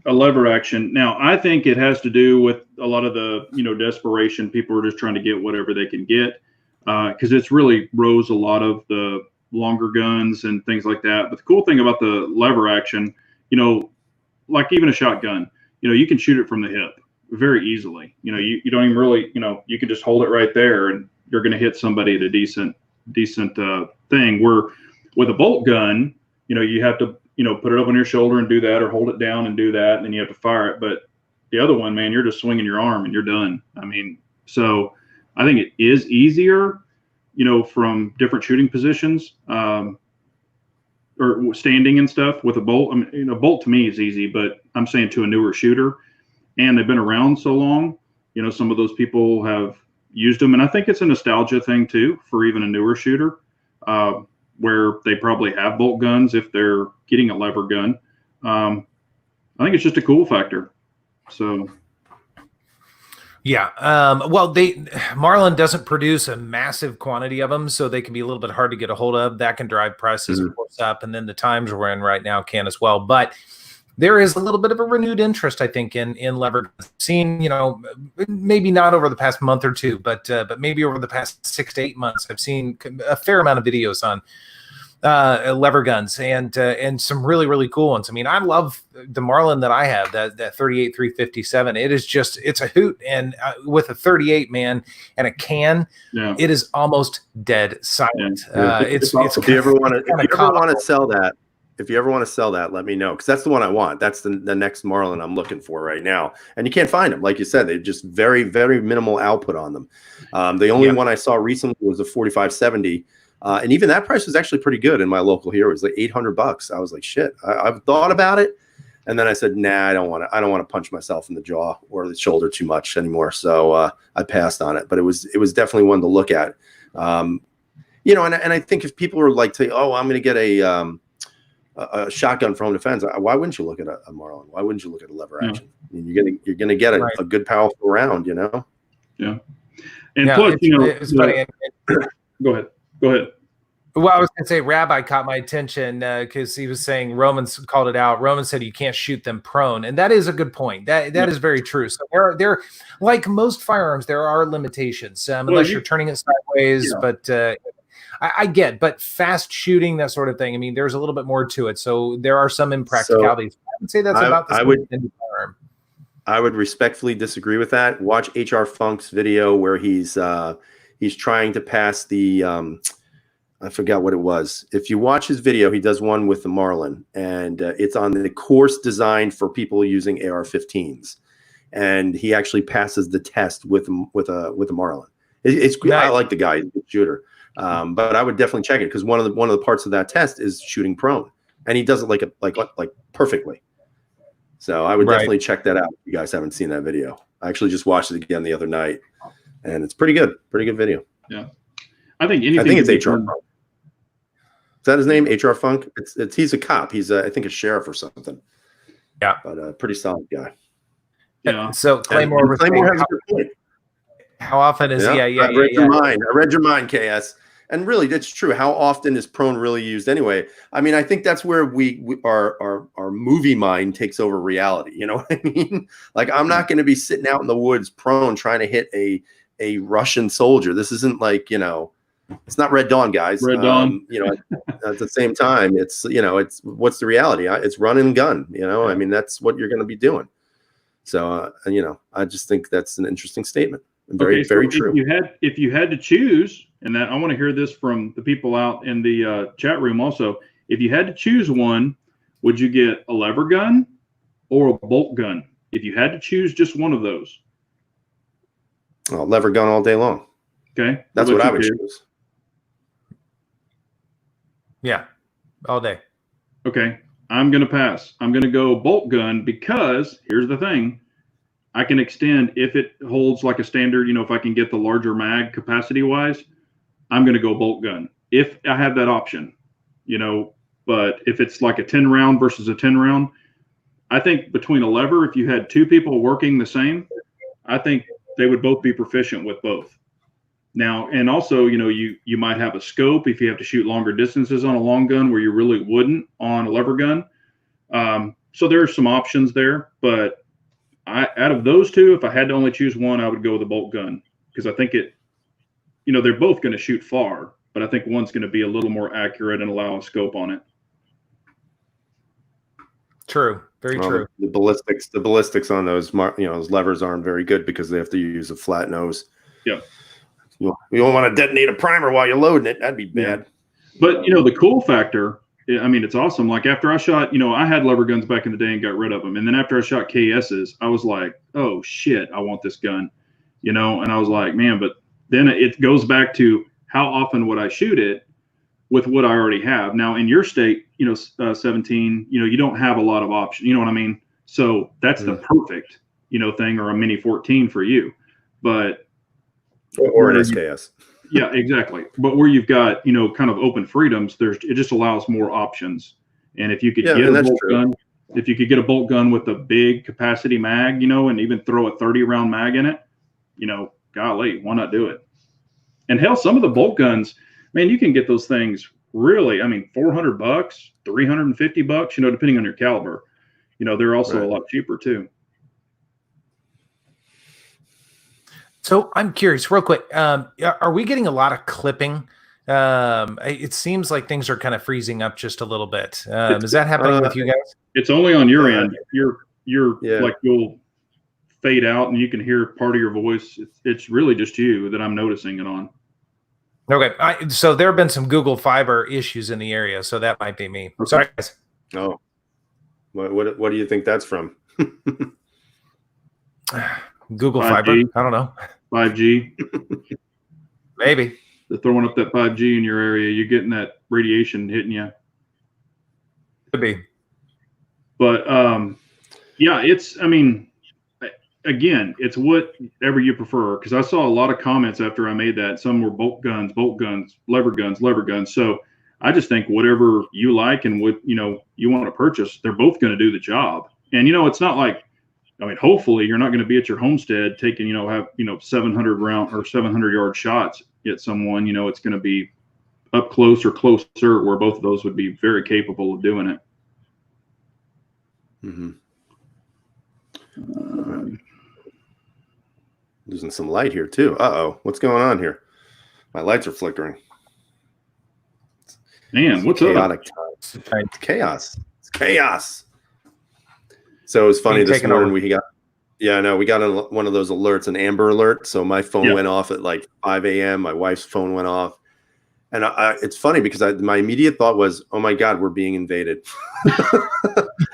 a lever action. Now, I think it has to do with a lot of the, desperation. People are just trying to get whatever they can get because it's really rose a lot of the longer guns and things like that. But the cool thing about the lever action, like even a shotgun, you can shoot it from the hip very easily. You don't even really, you can just hold it right there and you're going to hit somebody at a decent thing. Where with a bolt gun, you have to put it up on your shoulder and do that, or hold it down and do that, and then you have to fire it. But the other one, man, you're just swinging your arm and you're done. I mean, so I think it is easier, from different shooting positions, or standing and stuff with a bolt. I mean, a bolt to me is easy, but I'm saying to a newer shooter, and they've been around so long, some of those people have used them. And I think it's a nostalgia thing too, for even a newer shooter. Where they probably have bolt guns if they're getting a lever gun. I think it's just a cool factor. So, yeah. Marlin doesn't produce a massive quantity of them, so they can be a little bit hard to get a hold of. That can drive prices of course up, and then the times we're in right now can as well. But there is a little bit of a renewed interest, I think, in lever guns. Seen, maybe not over the past month or two, but maybe over the past 6 to 8 months, I've seen a fair amount of videos on lever guns and some really, really cool ones. I mean, I love the Marlin that I have, that 38 357. It's a hoot. And with a 38, man, and a can, it is almost dead silent. If you ever want to sell that, if you ever want to sell that, let me know, because that's the one I want. That's the next Marlin I'm looking for right now. And you can't find them, like you said. They're just very, very minimal output on them. The only one I saw recently was a 4570, and even that price was actually pretty good in my local here. It was like $800. I was like, shit. I've thought about it, and then I said, nah, I don't want to punch myself in the jaw or the shoulder too much anymore. So I passed on it. But it was definitely one to look at. You know, and I think if people are like, oh, I'm going to get a shotgun for home defense, why wouldn't you look at a Marlin? Why wouldn't you look at a lever action? I mean, you're gonna get a good powerful round, you know. Yeah, and plus, you know, it's funny. Go ahead. Well, I was going to say, Rabbi caught my attention because he was saying Romans called it out. Romans said you can't shoot them prone, and that is a good point. That is very true. So there, like most firearms, there are limitations unless you're turning it sideways. Yeah. But I get, but fast shooting, that sort of thing. I mean, there's a little bit more to it. So there are some impracticalities. So I would say that's about the same firearm. I would respectfully disagree with that. Watch HR Funk's video where he's trying to pass the I forgot what it was. If you watch his video, he does one with the Marlin, and it's on the course designed for people using AR-15s, and he actually passes the test with a Marlin. It's nice. I like the guy, he's a good shooter. But I would definitely check it, because one of the parts of that test is shooting prone, and he does it like perfectly. So I would definitely check that out if you guys haven't seen that video. I actually just watched it again the other night, and it's pretty good video. Yeah, I think it's HR Funk. Is that his name? HR Funk? He's a cop. He's I think a sheriff or something. Yeah, but a pretty solid guy. Yeah. So Claymore has a good point. How often is I read your mind, KS. And really, that's true. How often is prone really used anyway? I mean, I think that's where our movie mind takes over reality. You know what I mean? Like, I'm not going to be sitting out in the woods prone trying to hit a Russian soldier. This isn't like, you know, it's not Red Dawn, guys. Red Dawn. You know, at the same time, it's, you know, it's what's the reality? It's run and gun. You know, I mean, that's what you're going to be doing. So, you know, I just think that's an interesting statement. Very true. If you had to choose, and that I want to hear this from the people out in the chat room also. If you had to choose one, would you get a lever gun or a bolt gun? If you had to choose just one of those. Oh, lever gun all day long. Okay. That's what I would choose. Yeah, all day. Okay. I'm going to pass. I'm going to go bolt gun, because here's the thing. I can extend if it holds like a standard, you know, if I can get the larger mag capacity wise, I'm going to go bolt gun if I have that option, you know. But if it's like a 10 round versus a 10 round, I think between a lever, if you had two people working the same, I think they would both be proficient with both. Now, and also, you know, you might have a scope if you have to shoot longer distances on a long gun where you really wouldn't on a lever gun. So there are some options there, but out of those two, if I had to only choose one, I would go with the bolt gun, because I think you know, they're both going to shoot far, but I think one's going to be a little more accurate and allow a scope on it. True. Very true. The ballistics on those, you know, those levers aren't very good because they have to use a flat nose. Yeah. You don't want to detonate a primer while you're loading it. That'd be bad. Yeah. But, you know, the cool factor, I mean, it's awesome. Like, after I shot, you know, I had lever guns back in the day and got rid of them. And then after I shot KS's, I was like, oh shit, I want this gun, you know? And I was like, man, but then it goes back to how often would I shoot it with what I already have. Now, in your state, you know, 17, you know, you don't have a lot of options, you know what I mean? So that's the perfect, you know, thing, or a mini 14 for you. But or an SKS. Yeah, exactly. But where you've got, you know, kind of open freedoms, it just allows more options. And if you could get a bolt gun, if you could get a bolt gun with a big capacity mag, you know, and even throw a 30 round mag in it, you know, golly, why not do it? And hell, some of the bolt guns, man, you can get those things really, I mean, $400, $350, you know, depending on your caliber. You know, they're also a lot cheaper too. So I'm curious, real quick, are we getting a lot of clipping? It seems like things are kind of freezing up just a little bit. Is that happening with you guys? It's only on your end. You're like, you'll fade out and you can hear part of your voice. It's really just you that I'm noticing it on. Okay. So there have been some Google Fiber issues in the area, so that might be me. Okay. Sorry, guys. Oh, what do you think that's from? Google 5G. Fiber. I don't know. 5G. Maybe. They're throwing up that 5G in your area. You're getting that radiation hitting you. Could be. But yeah, again, it's whatever you prefer. Because I saw a lot of comments after I made that. Some were bolt guns, lever guns. So I just think whatever you like and what you want to purchase, they're both going to do the job. And it's not like, hopefully you're not going to be at your homestead taking 700 round or 700 yard shots at someone. It's going to be up close or closer, where both of those would be very capable of doing it. Mm-hmm. Losing some light here too. Uh-oh, what's going on here? My lights are flickering. Man, what's chaotic up? It's chaos. It's chaos. So it was funny this morning. We got one of those alerts, an Amber Alert. So my phone went off at like 5 a.m. My wife's phone went off. And it's funny because my immediate thought was, oh my God, we're being invaded.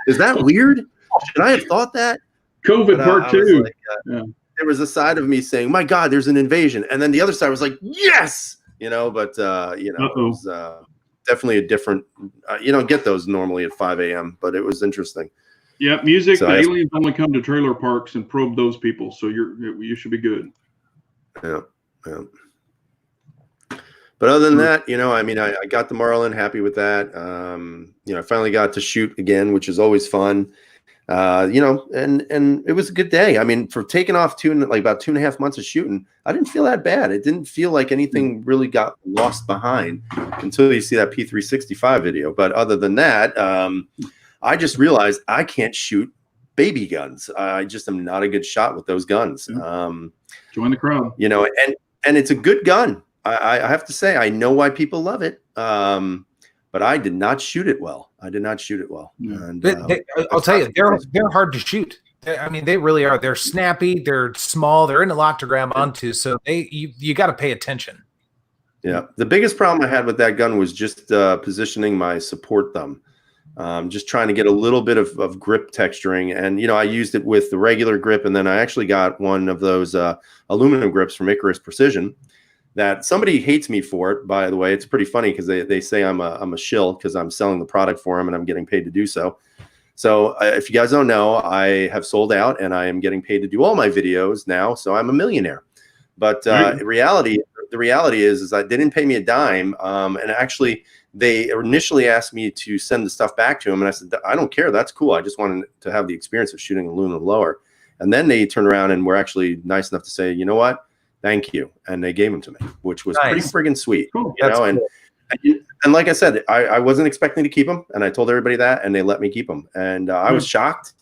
Is that weird? Should I have thought that? COVID part 2. There was a side of me saying, my God, there's an invasion. And then the other side was like, yes, it was definitely a different, you don't get those normally at 5 a.m., but it was interesting. Yeah, music. So the aliens only come to trailer parks and probe those people, so you should be good. Yeah. But other than that, I got the Marlin, happy with that. I finally got to shoot again, which is always fun. And it was a good day. For taking off about 2.5 months of shooting, I didn't feel that bad. It didn't feel like anything really got lost behind until you see that P365 video. But other than that, I just realized I can't shoot baby guns. I just am not a good shot with those guns. Join the crowd. And it's a good gun. I have to say, I know why people love it. But I did not shoot it well. And, I'll tell you, they're hard to shoot. They really are. They're snappy. They're small. They're in a lot to grab onto. So you got to pay attention. Yeah. The biggest problem I had with that gun was just positioning my support thumb. Just trying to get a little bit of grip texturing. And, I used it with the regular grip. And then I actually got one of those aluminum grips from Icarus Precision that somebody hates me for it, by the way. It's pretty funny because they say I'm a shill because I'm selling the product for them and I'm getting paid to do so. So if you guys don't know, I have sold out and I am getting paid to do all my videos now. So I'm a millionaire. But the reality is that they didn't pay me a dime. And actually, they initially asked me to send the stuff back to them. And I said, I don't care. That's cool. I just wanted to have the experience of shooting aluminum lower. And then they turned around and were actually nice enough to say, you know what? Thank you. And they gave them to me, which was pretty friggin' sweet. Cool. And like I said, I wasn't expecting to keep them. And I told everybody that, and they let me keep them. And I was shocked.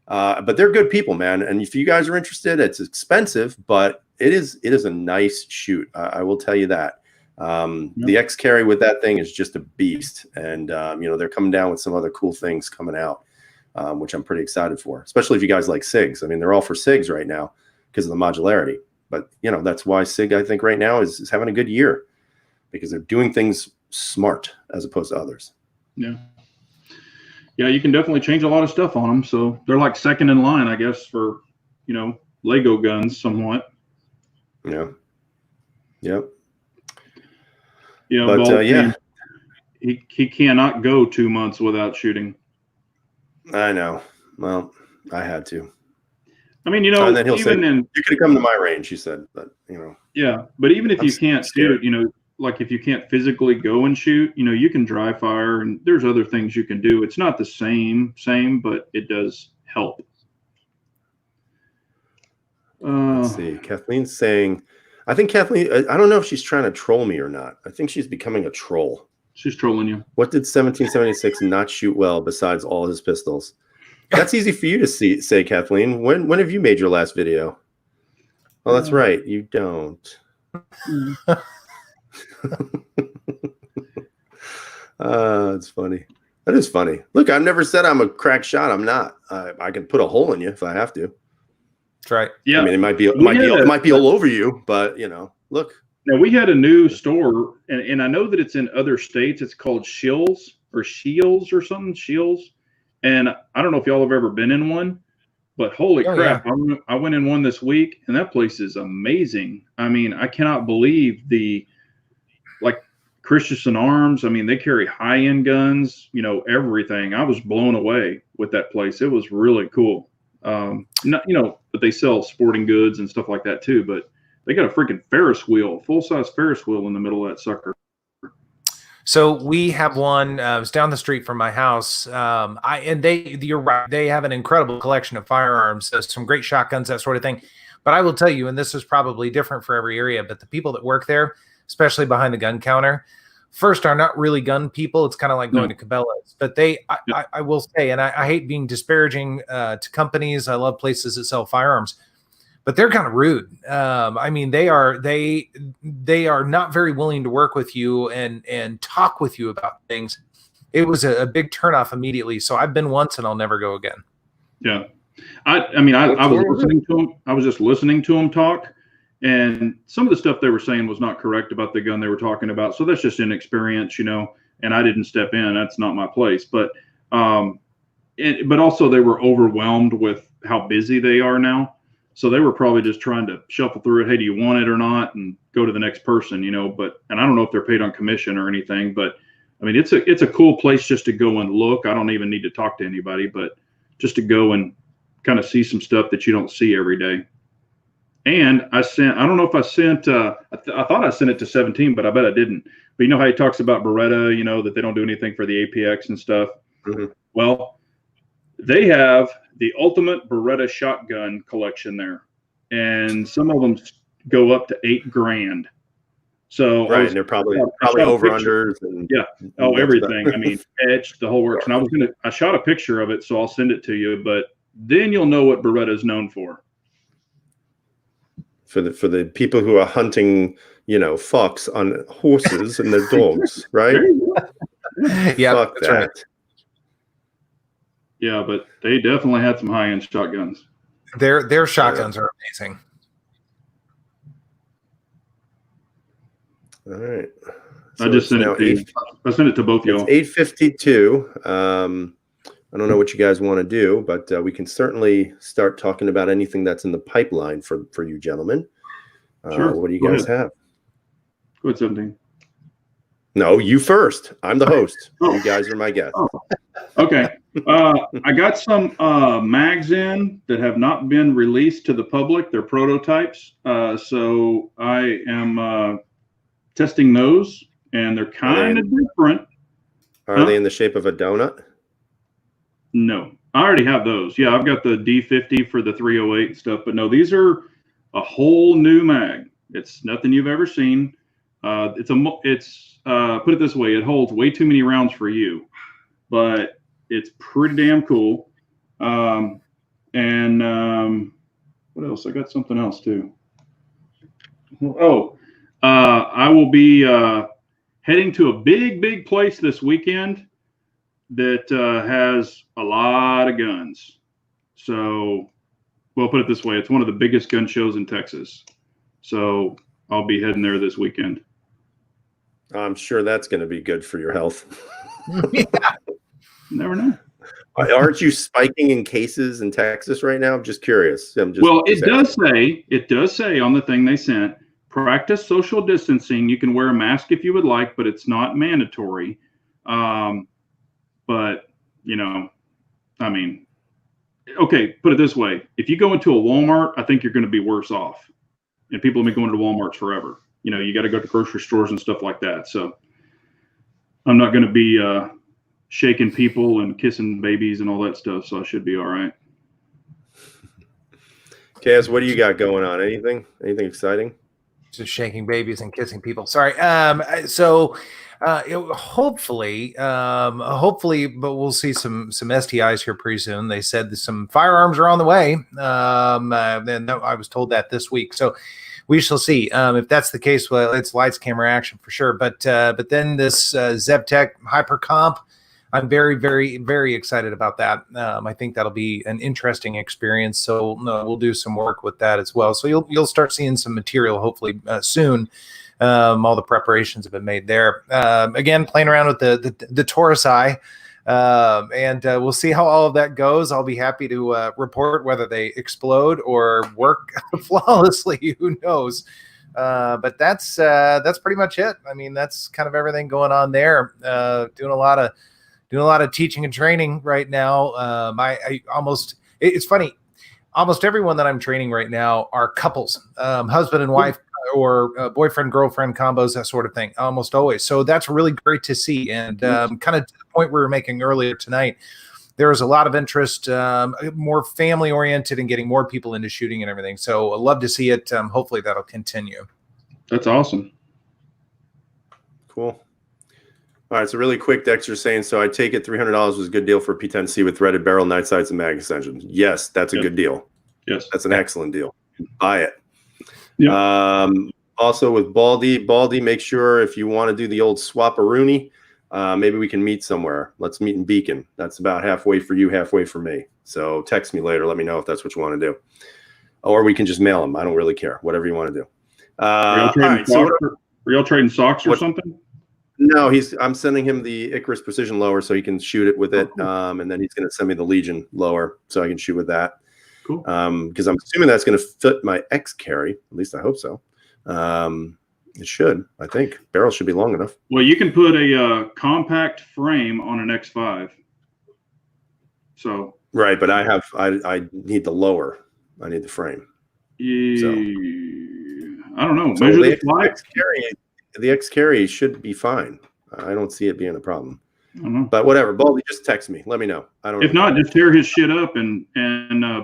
But they're good people, man. And if you guys are interested, it's expensive, but it is a nice shoot. I will tell you that. The X carry with that thing is just a beast. And, they're coming down with some other cool things coming out, which I'm pretty excited for, especially if you guys like SIGs. They're all for SIGs right now because of the modularity. But, that's why SIG, I think, right now is having a good year because they're doing things smart as opposed to others. Yeah. Yeah, you can definitely change a lot of stuff on them. So they're like second in line, I guess, for, Lego guns somewhat. Yeah. Yep. But, he cannot go 2 months without shooting. I know. Well, I had to. And then he'll say, you could come to my range, he said, but Yeah, but even if you can't shoot, like if you can't physically go and shoot, you can dry fire and there's other things you can do. It's not the same, but it does help. Let's see. Kathleen's saying, I think Kathleen, I don't know if she's trying to troll me or not. I think she's becoming a troll. She's trolling you. What did 1776 not shoot well besides all his pistols? That's easy for you to say, Kathleen. When have you made your last video? Oh, that's right. You don't. It's funny. That is funny. Look, I've never said I'm a crack shot. I'm not. I can put a hole in you if I have to. That's right. Yeah. It might be all over you, but look. Now we had a new store, and I know that it's in other states. It's called Shills. or Shields or something, Shields. And I don't know if y'all have ever been in one, but holy crap, yeah. I went in one this week, and that place is amazing. I mean, I cannot believe like Christensen Arms. I mean, they carry high-end guns, you know, everything. I was blown away with that place. It was really cool. Not, you know, but they sell sporting goods and stuff like that too, but they got a freaking Ferris wheel, full-size Ferris wheel in the middle of that sucker. So we have one. It's down the street from my house. You're right. They have an incredible collection of firearms, some great shotguns, that sort of thing. But I will tell you, and this is probably different for every area, but the people that work there, especially behind the gun counter, first are not really gun people. It's kind of like going to Cabela's. But I will say, and I hate being disparaging to companies. I love places that sell firearms, but they're kind of rude. I mean, they are not very willing to work with you and talk with you about things. It was a big turnoff immediately. So I've been once and I'll never go again. Yeah. I mean, I was listening to them. I was just listening to them talk, and some of the stuff they were saying was not correct about the gun they were talking about. So that's just inexperience, you know, and I didn't step in. That's not my place. But also they were overwhelmed with how busy they are now. So they were probably just trying to shuffle through it. Hey, do you want it or not? And go to the next person, you know, and I don't know if they're paid on commission or anything, but I mean, it's a cool place just to go and look. I don't even need to talk to anybody, but just to go and kind of see some stuff that you don't see every day. And I don't know if I sent, I thought I sent it to 17, but I bet I didn't. But you know how he talks about Beretta, you know, that they don't do anything for the APX and stuff. Mm-hmm. Well, they have the ultimate Beretta shotgun collection there, and some of them go up to $8,000. So right, and they're probably over unders and everything. I mean, etched, the whole works. And I shot a picture of it, so I'll send it to you. But then you'll know what Beretta is known for. For the people who are hunting, you know, fox on horses and their dogs, right? Yeah, fuck that. Right. Yeah, but they definitely had some high-end shotguns. Their shotguns are amazing. All right. So I just sent it to you. I sent it to both y'all. It's 8:52. I don't know what you guys want to do, but we can certainly start talking about anything that's in the pipeline for you gentlemen. Sure. What do you guys have? Go ahead, 17. No, you first. I'm the host. You guys are my guests. Oh. Okay. I got some mags in that have not been released to the public. They're prototypes. So I am testing those, and they're kind of different. Are they in the shape of a donut? No. I already have those. Yeah, I've got the D50 for the 308 stuff, but no, these are a whole new mag. It's nothing you've ever seen. Put it this way, it holds way too many rounds for you, but it's pretty damn cool. What else? I got something else too. I will be heading to a big place this weekend that has a lot of guns. So, well, put it this way, it's one of the biggest gun shows in Texas. So I'll be heading there this weekend. I'm sure that's going to be good for your health. Yeah. Never know. Aren't you spiking in cases in Texas right now? I'm just curious. It does say on the thing they sent, practice social distancing. You can wear a mask if you would like, but it's not mandatory. But, you know, I mean, okay, put it this way. If you go into a Walmart, I think you're going to be worse off. And people have been going to Walmarts forever. You know, you got to go to grocery stores and stuff like that. So I'm not going to be shaking people and kissing babies and all that stuff. So I should be all right. Kaz, what do you got going on? Anything exciting? Just shaking babies and kissing people. Sorry. Hopefully, but we'll see some STIs here pretty soon. They said that some firearms are on the way. And I was told that this week. So we shall see. If that's the case, well, it's lights, camera, action for sure. But then this ZevTech Hyper Comp, I'm very, very, very excited about that. I think that'll be an interesting experience. So we'll do some work with that as well. So you'll start seeing some material hopefully soon. All the preparations have been made there. Again, playing around with the Taurus eye. And we'll see how all of that goes. I'll be happy to report whether they explode or work flawlessly. Who knows? But that's pretty much it. I mean, that's kind of everything going on there. Doing a lot of teaching and training right now. It's funny. Almost everyone that I'm training right now are couples, husband and wife, or boyfriend, girlfriend combos, that sort of thing, almost always. So that's really great to see. And kind of to the point we were making earlier tonight, there was a lot of interest, more family oriented, and getting more people into shooting and everything. So I'd love to see it. Hopefully that'll continue. That's awesome. Cool. All right, so really quick, Dexter's saying, so I take it $300 was a good deal for a P10C with threaded barrel, night sights, and mag extensions. Yes, that's a good deal. Yes. That's an excellent deal. Buy it. Yeah. Also with Baldy, make sure if you want to do the old swap-a-rooney, maybe we can meet somewhere. Let's meet in Beacon. That's about halfway for you, halfway for me. So text me later. Let me know if that's what you want to do. Or we can just mail them. I don't really care. Whatever you want to do. Are y'all trading socks or something? No, I'm sending him the Icarus Precision lower so he can shoot it with it. Cool. And then he's going to send me the Legion lower so I can shoot with that. Cool. Because I'm assuming that's going to fit my X carry. At least I hope so. It should. I think barrel should be long enough. Well, you can put a compact frame on an X5. So right, but I need the lower. I need the frame. Yeah, so, I don't know. So Measure the the fly. The X carry should be fine. I don't see it being a problem. I don't know. But whatever, Baldy, just text me. Let me know. I don't. If not, just tear his shit up and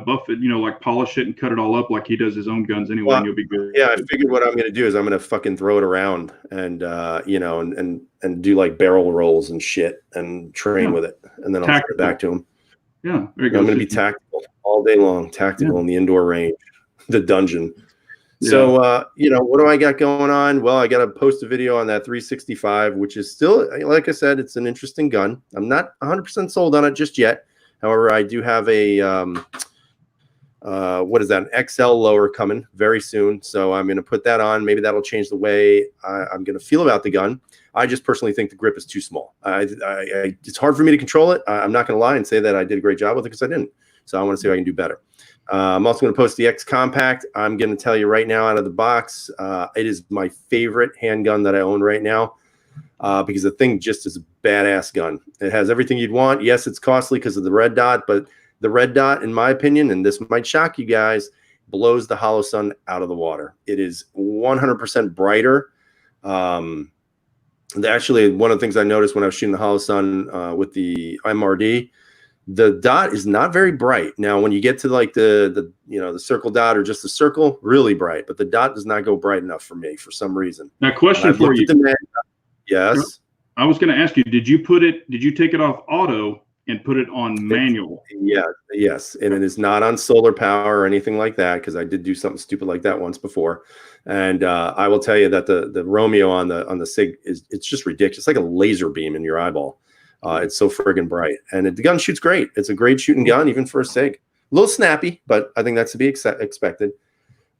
buff it. Like polish it and cut it all up like he does his own guns anyway. Well, and you'll be good. Yeah, I figured what I'm going to do is I'm going to fucking throw it around and and do like barrel rolls and shit and train with it, and then I'll send it back to him. Yeah, there you go. I'm going to be tactical all day long, tactical in the indoor range, the dungeon. Yeah. So, what do I got going on? Well, I got to post a video on that 365, which is still, like I said, it's an interesting gun. I'm not 100% sold on it just yet. However, I do have a, an XL lower coming very soon. So I'm going to put that on. Maybe that'll change the way I'm going to feel about the gun. I just personally think the grip is too small. It's hard for me to control it. I'm not going to lie and say that I did a great job with it because I didn't. So I want to see if I can do better. I'm also going to post the X Compact. I'm going to tell you right now out of the box, it is my favorite handgun that I own right now because the thing just is a badass gun. It has everything you'd want. Yes, it's costly because of the red dot, but the red dot, in my opinion, and this might shock you guys, blows the Hollow Sun out of the water. It is 100% brighter. Actually, one of the things I noticed when I was shooting the Hollow Sun with the MRD, the dot is not very bright. Now, when you get to like the circle dot or just the circle, really bright, but the dot does not go bright enough for me for some reason. Now, question for you. Yes. I was going to ask you, did you take it off auto and put it on manual? Yeah. Yes. And it is not on solar power or anything like that, because I did do something stupid like that once before. And I will tell you that the Romeo on the SIG it's just ridiculous. It's like a laser beam in your eyeball. It's so friggin' bright, and the gun shoots great. It's a great shooting gun, even for a SIG. A little snappy, but I think that's to be expected.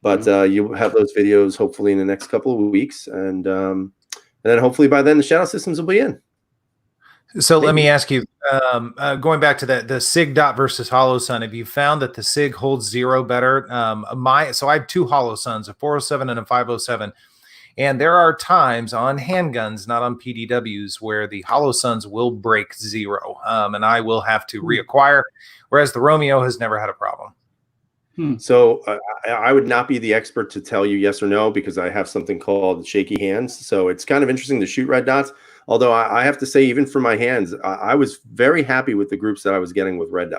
But you'll have those videos hopefully in the next couple of weeks, and then hopefully by then the shadow systems will be in. So let me ask you, going back to the SIG dot versus Hollow Sun, have you found that the SIG holds zero better? So I have two Hollow Suns, a 407 and a 507. And there are times on handguns, not on PDWs, where the Hollow Suns will break zero, and I will have to reacquire, whereas the Romeo has never had a problem. So I would not be the expert to tell you yes or no, because I have something called shaky hands. So it's kind of interesting to shoot red dots. Although I have to say, even for my hands, I was very happy with the groups that I was getting with red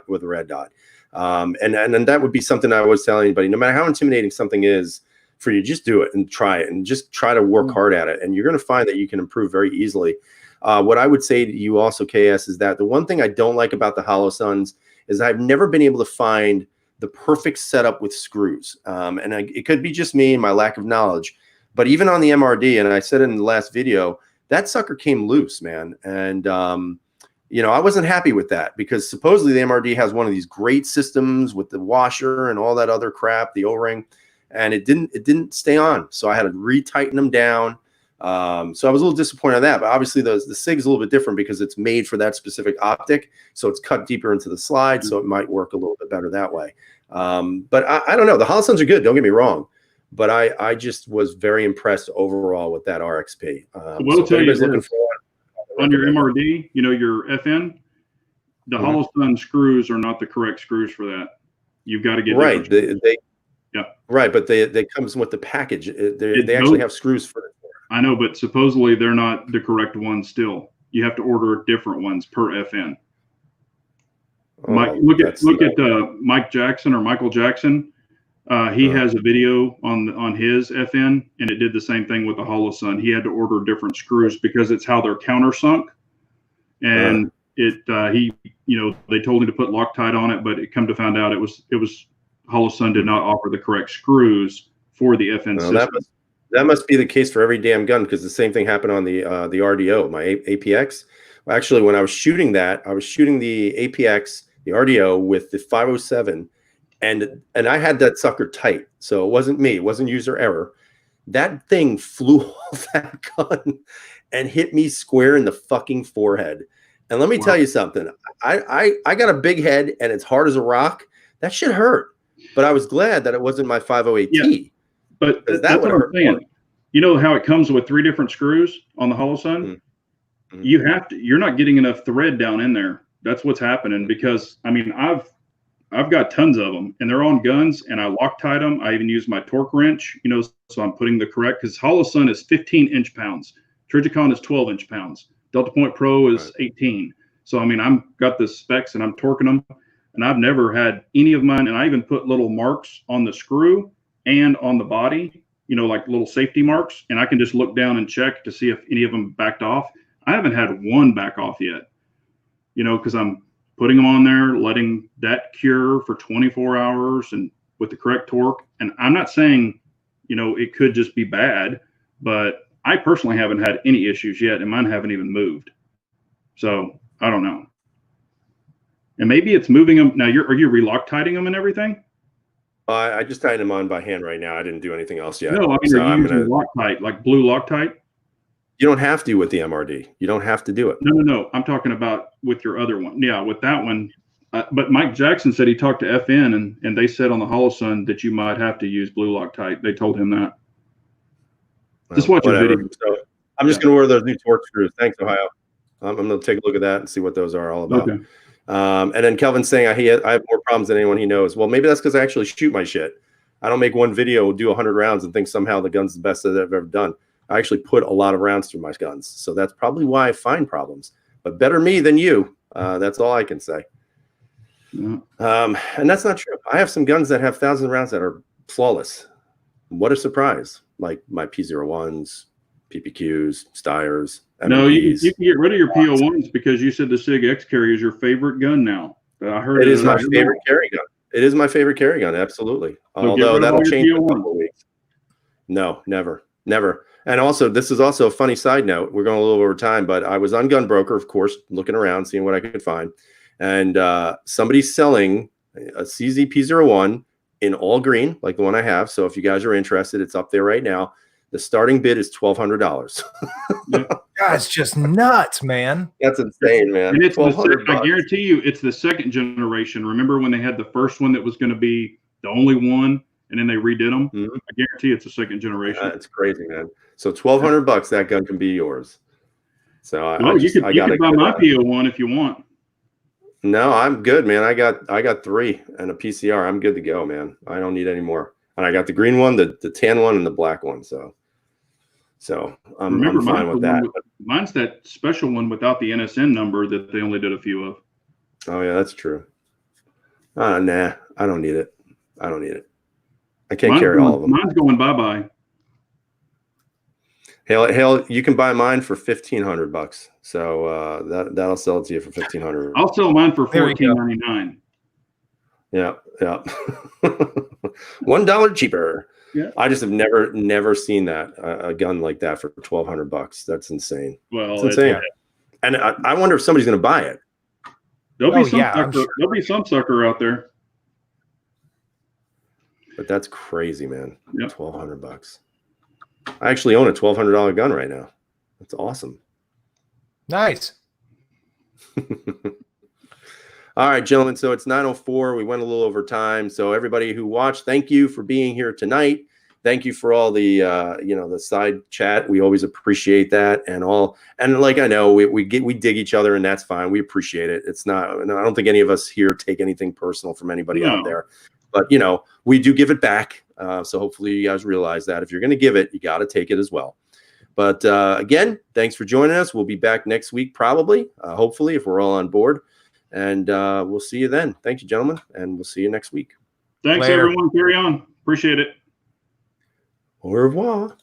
dot. And that would be something I always tell anybody, no matter how intimidating something is for you, just do it and try it and just try to work hard at it. And you're going to find that you can improve very easily. What I would say to you also, KS, is that the one thing I don't like about the Hollow Suns is I've never been able to find the perfect setup with screws. It could be just me and my lack of knowledge, but even on the MRD, and I said in the last video, that sucker came loose, man. And you know, I wasn't happy with that because supposedly the MRD has one of these great systems with the washer and all that other crap, the O-ring, and it didn't stay on. So I had to retighten them down. So I was a little disappointed on that, but obviously the SIG is a little bit different because it's made for that specific optic. So it's cut deeper into the slide. So it might work a little bit better that way. But I don't know. The Holosuns are good. Don't get me wrong. But I just was very impressed overall with that RXP. Well, I'll tell you this, on your MRD, you know, your FN, the Holosun screws are not the correct screws for that. You've got to get right. Yeah. Right, but they comes with the package. They actually have screws for it. I know, but supposedly they're not the correct ones still. You have to order different ones per FN. Oh, Mike, look at Mike Jackson or Michael Jackson. He has a video on his FN, and it did the same thing with the Holosun. He had to order different screws because it's how they're countersunk, and he, you know, they told him to put Loctite on it, but it come to find out it was Holosun did not offer the correct screws for the FN system. That must be the case for every damn gun because the same thing happened on the RDO, my APX. Well, actually, when I was shooting that, I was shooting the APX, the RDO with the 507, and I had that sucker tight. So it wasn't me. It wasn't user error. That thing flew off that gun and hit me square in the fucking forehead. And let me tell you something. I got a big head and it's hard as a rock. That shit hurt. But I was glad that it wasn't my 508T. Yeah. But that's what I'm saying. You know how it comes with 3 different screws on the Holosun? You're not getting enough thread down in there. That's what's happening because I mean I've got tons of them and they're on guns and I Loctite them. I even use my torque wrench, you know, so I'm putting the correct because Holosun is 15 inch-pounds. Trijicon is 12 inch-pounds. Delta Point Pro is 18. So I mean I've got the specs and I'm torquing them and I've never had any of mine, and I even put little marks on the screw and on the body, you know, like little safety marks, and I can just look down and check to see if any of them backed off. I haven't had one back off yet, you know, because I'm putting them on there, letting that cure for 24 hours and with the correct torque. And I'm not saying, you know, it could just be bad, but I personally haven't had any issues yet, and mine haven't even moved. So I don't know. And maybe it's moving them. Now, are you Reloctiting them and everything? I just tied them on by hand right now. I didn't do anything else yet. No, I mean, are you using Loctite, like blue Loctite? You don't have to with the MRD. You don't have to do it. No. I'm talking about with your other one. Yeah, with that one. But Mike Jackson said he talked to FN, and they said on the Holosun that you might have to use blue Loctite. They told him that. Well, just watch a video. So I'm just going to order those new torque screws. Thanks, Ohio. I'm going to take a look at that and see what those are all about. Okay. And then Kelvin's saying I have more problems than anyone he knows. Well, maybe that's because I actually shoot my shit. I don't make one video, do 100 rounds, and think somehow the gun's the best that I've ever done. I actually put a lot of rounds through my guns. So that's probably why I find problems. But better me than you. That's all I can say. Yeah. And that's not true. I have some guns that have 1,000 rounds that are flawless. What a surprise. Like my P01s, PPQs, Steyrs. No, you can get rid of your PO1s because you said the SIG X carry is your favorite gun now. I heard it is my favorite carry gun. It is my favorite carry gun, absolutely. So although that'll change in a couple of weeks. No, never. And also, this is also a funny side note. We're going a little over time, but I was on Gun Broker, of course, looking around, seeing what I could find. And somebody's selling a CZ P01 in all green, like the one I have. So if you guys are interested, it's up there right now. The starting bid is $1,200. That's just nuts, man. That's insane, man. And it's I guarantee you, it's the second generation. Remember when they had the first one that was going to be the only one, and then they redid them? I guarantee it's a second generation. It's crazy, man. So $1,200, that gun can be yours. So you can buy my PO1 if you want. No, I'm good, man. I got 3 and a PCR. I'm good to go, man. I don't need any more. And I got the green one, the tan one, and the black one. So I'm fine with that. Mine's that special one without the NSN number that they only did a few of. Oh yeah, that's true. Nah, I don't need it. I can't carry all of them. Mine's going bye-bye. Hell, you can buy mine for $1,500. So that'll sell it to you for $1,500. I'll sell mine for $14.99. Yeah. $1 cheaper. Yeah. I just have never seen that a gun like that for $1,200. That's insane. Well, it's insane. And I wonder if somebody's going to buy it. There'll be some yeah, sucker. sure. There'll be some sucker out there. But that's crazy, man. Yep. $1,200. I actually own a $1,200 gun right now. That's awesome. Nice. All right, gentlemen. So it's 9:04. We went a little over time. So everybody who watched, thank you for being here tonight. Thank you for all the the side chat. We always appreciate that, and like I know we dig each other, and that's fine. We appreciate it. It's not. I don't think any of us here take anything personal from anybody out there, but we do give it back. So hopefully you guys realize that if you're going to give it, you got to take it as well. But again, thanks for joining us. We'll be back next week, probably, hopefully, if we're all on board. And we'll see you then. Thank you, gentlemen, and we'll see you next week. Thanks, Later. everyone. Carry on. Appreciate it. Au revoir.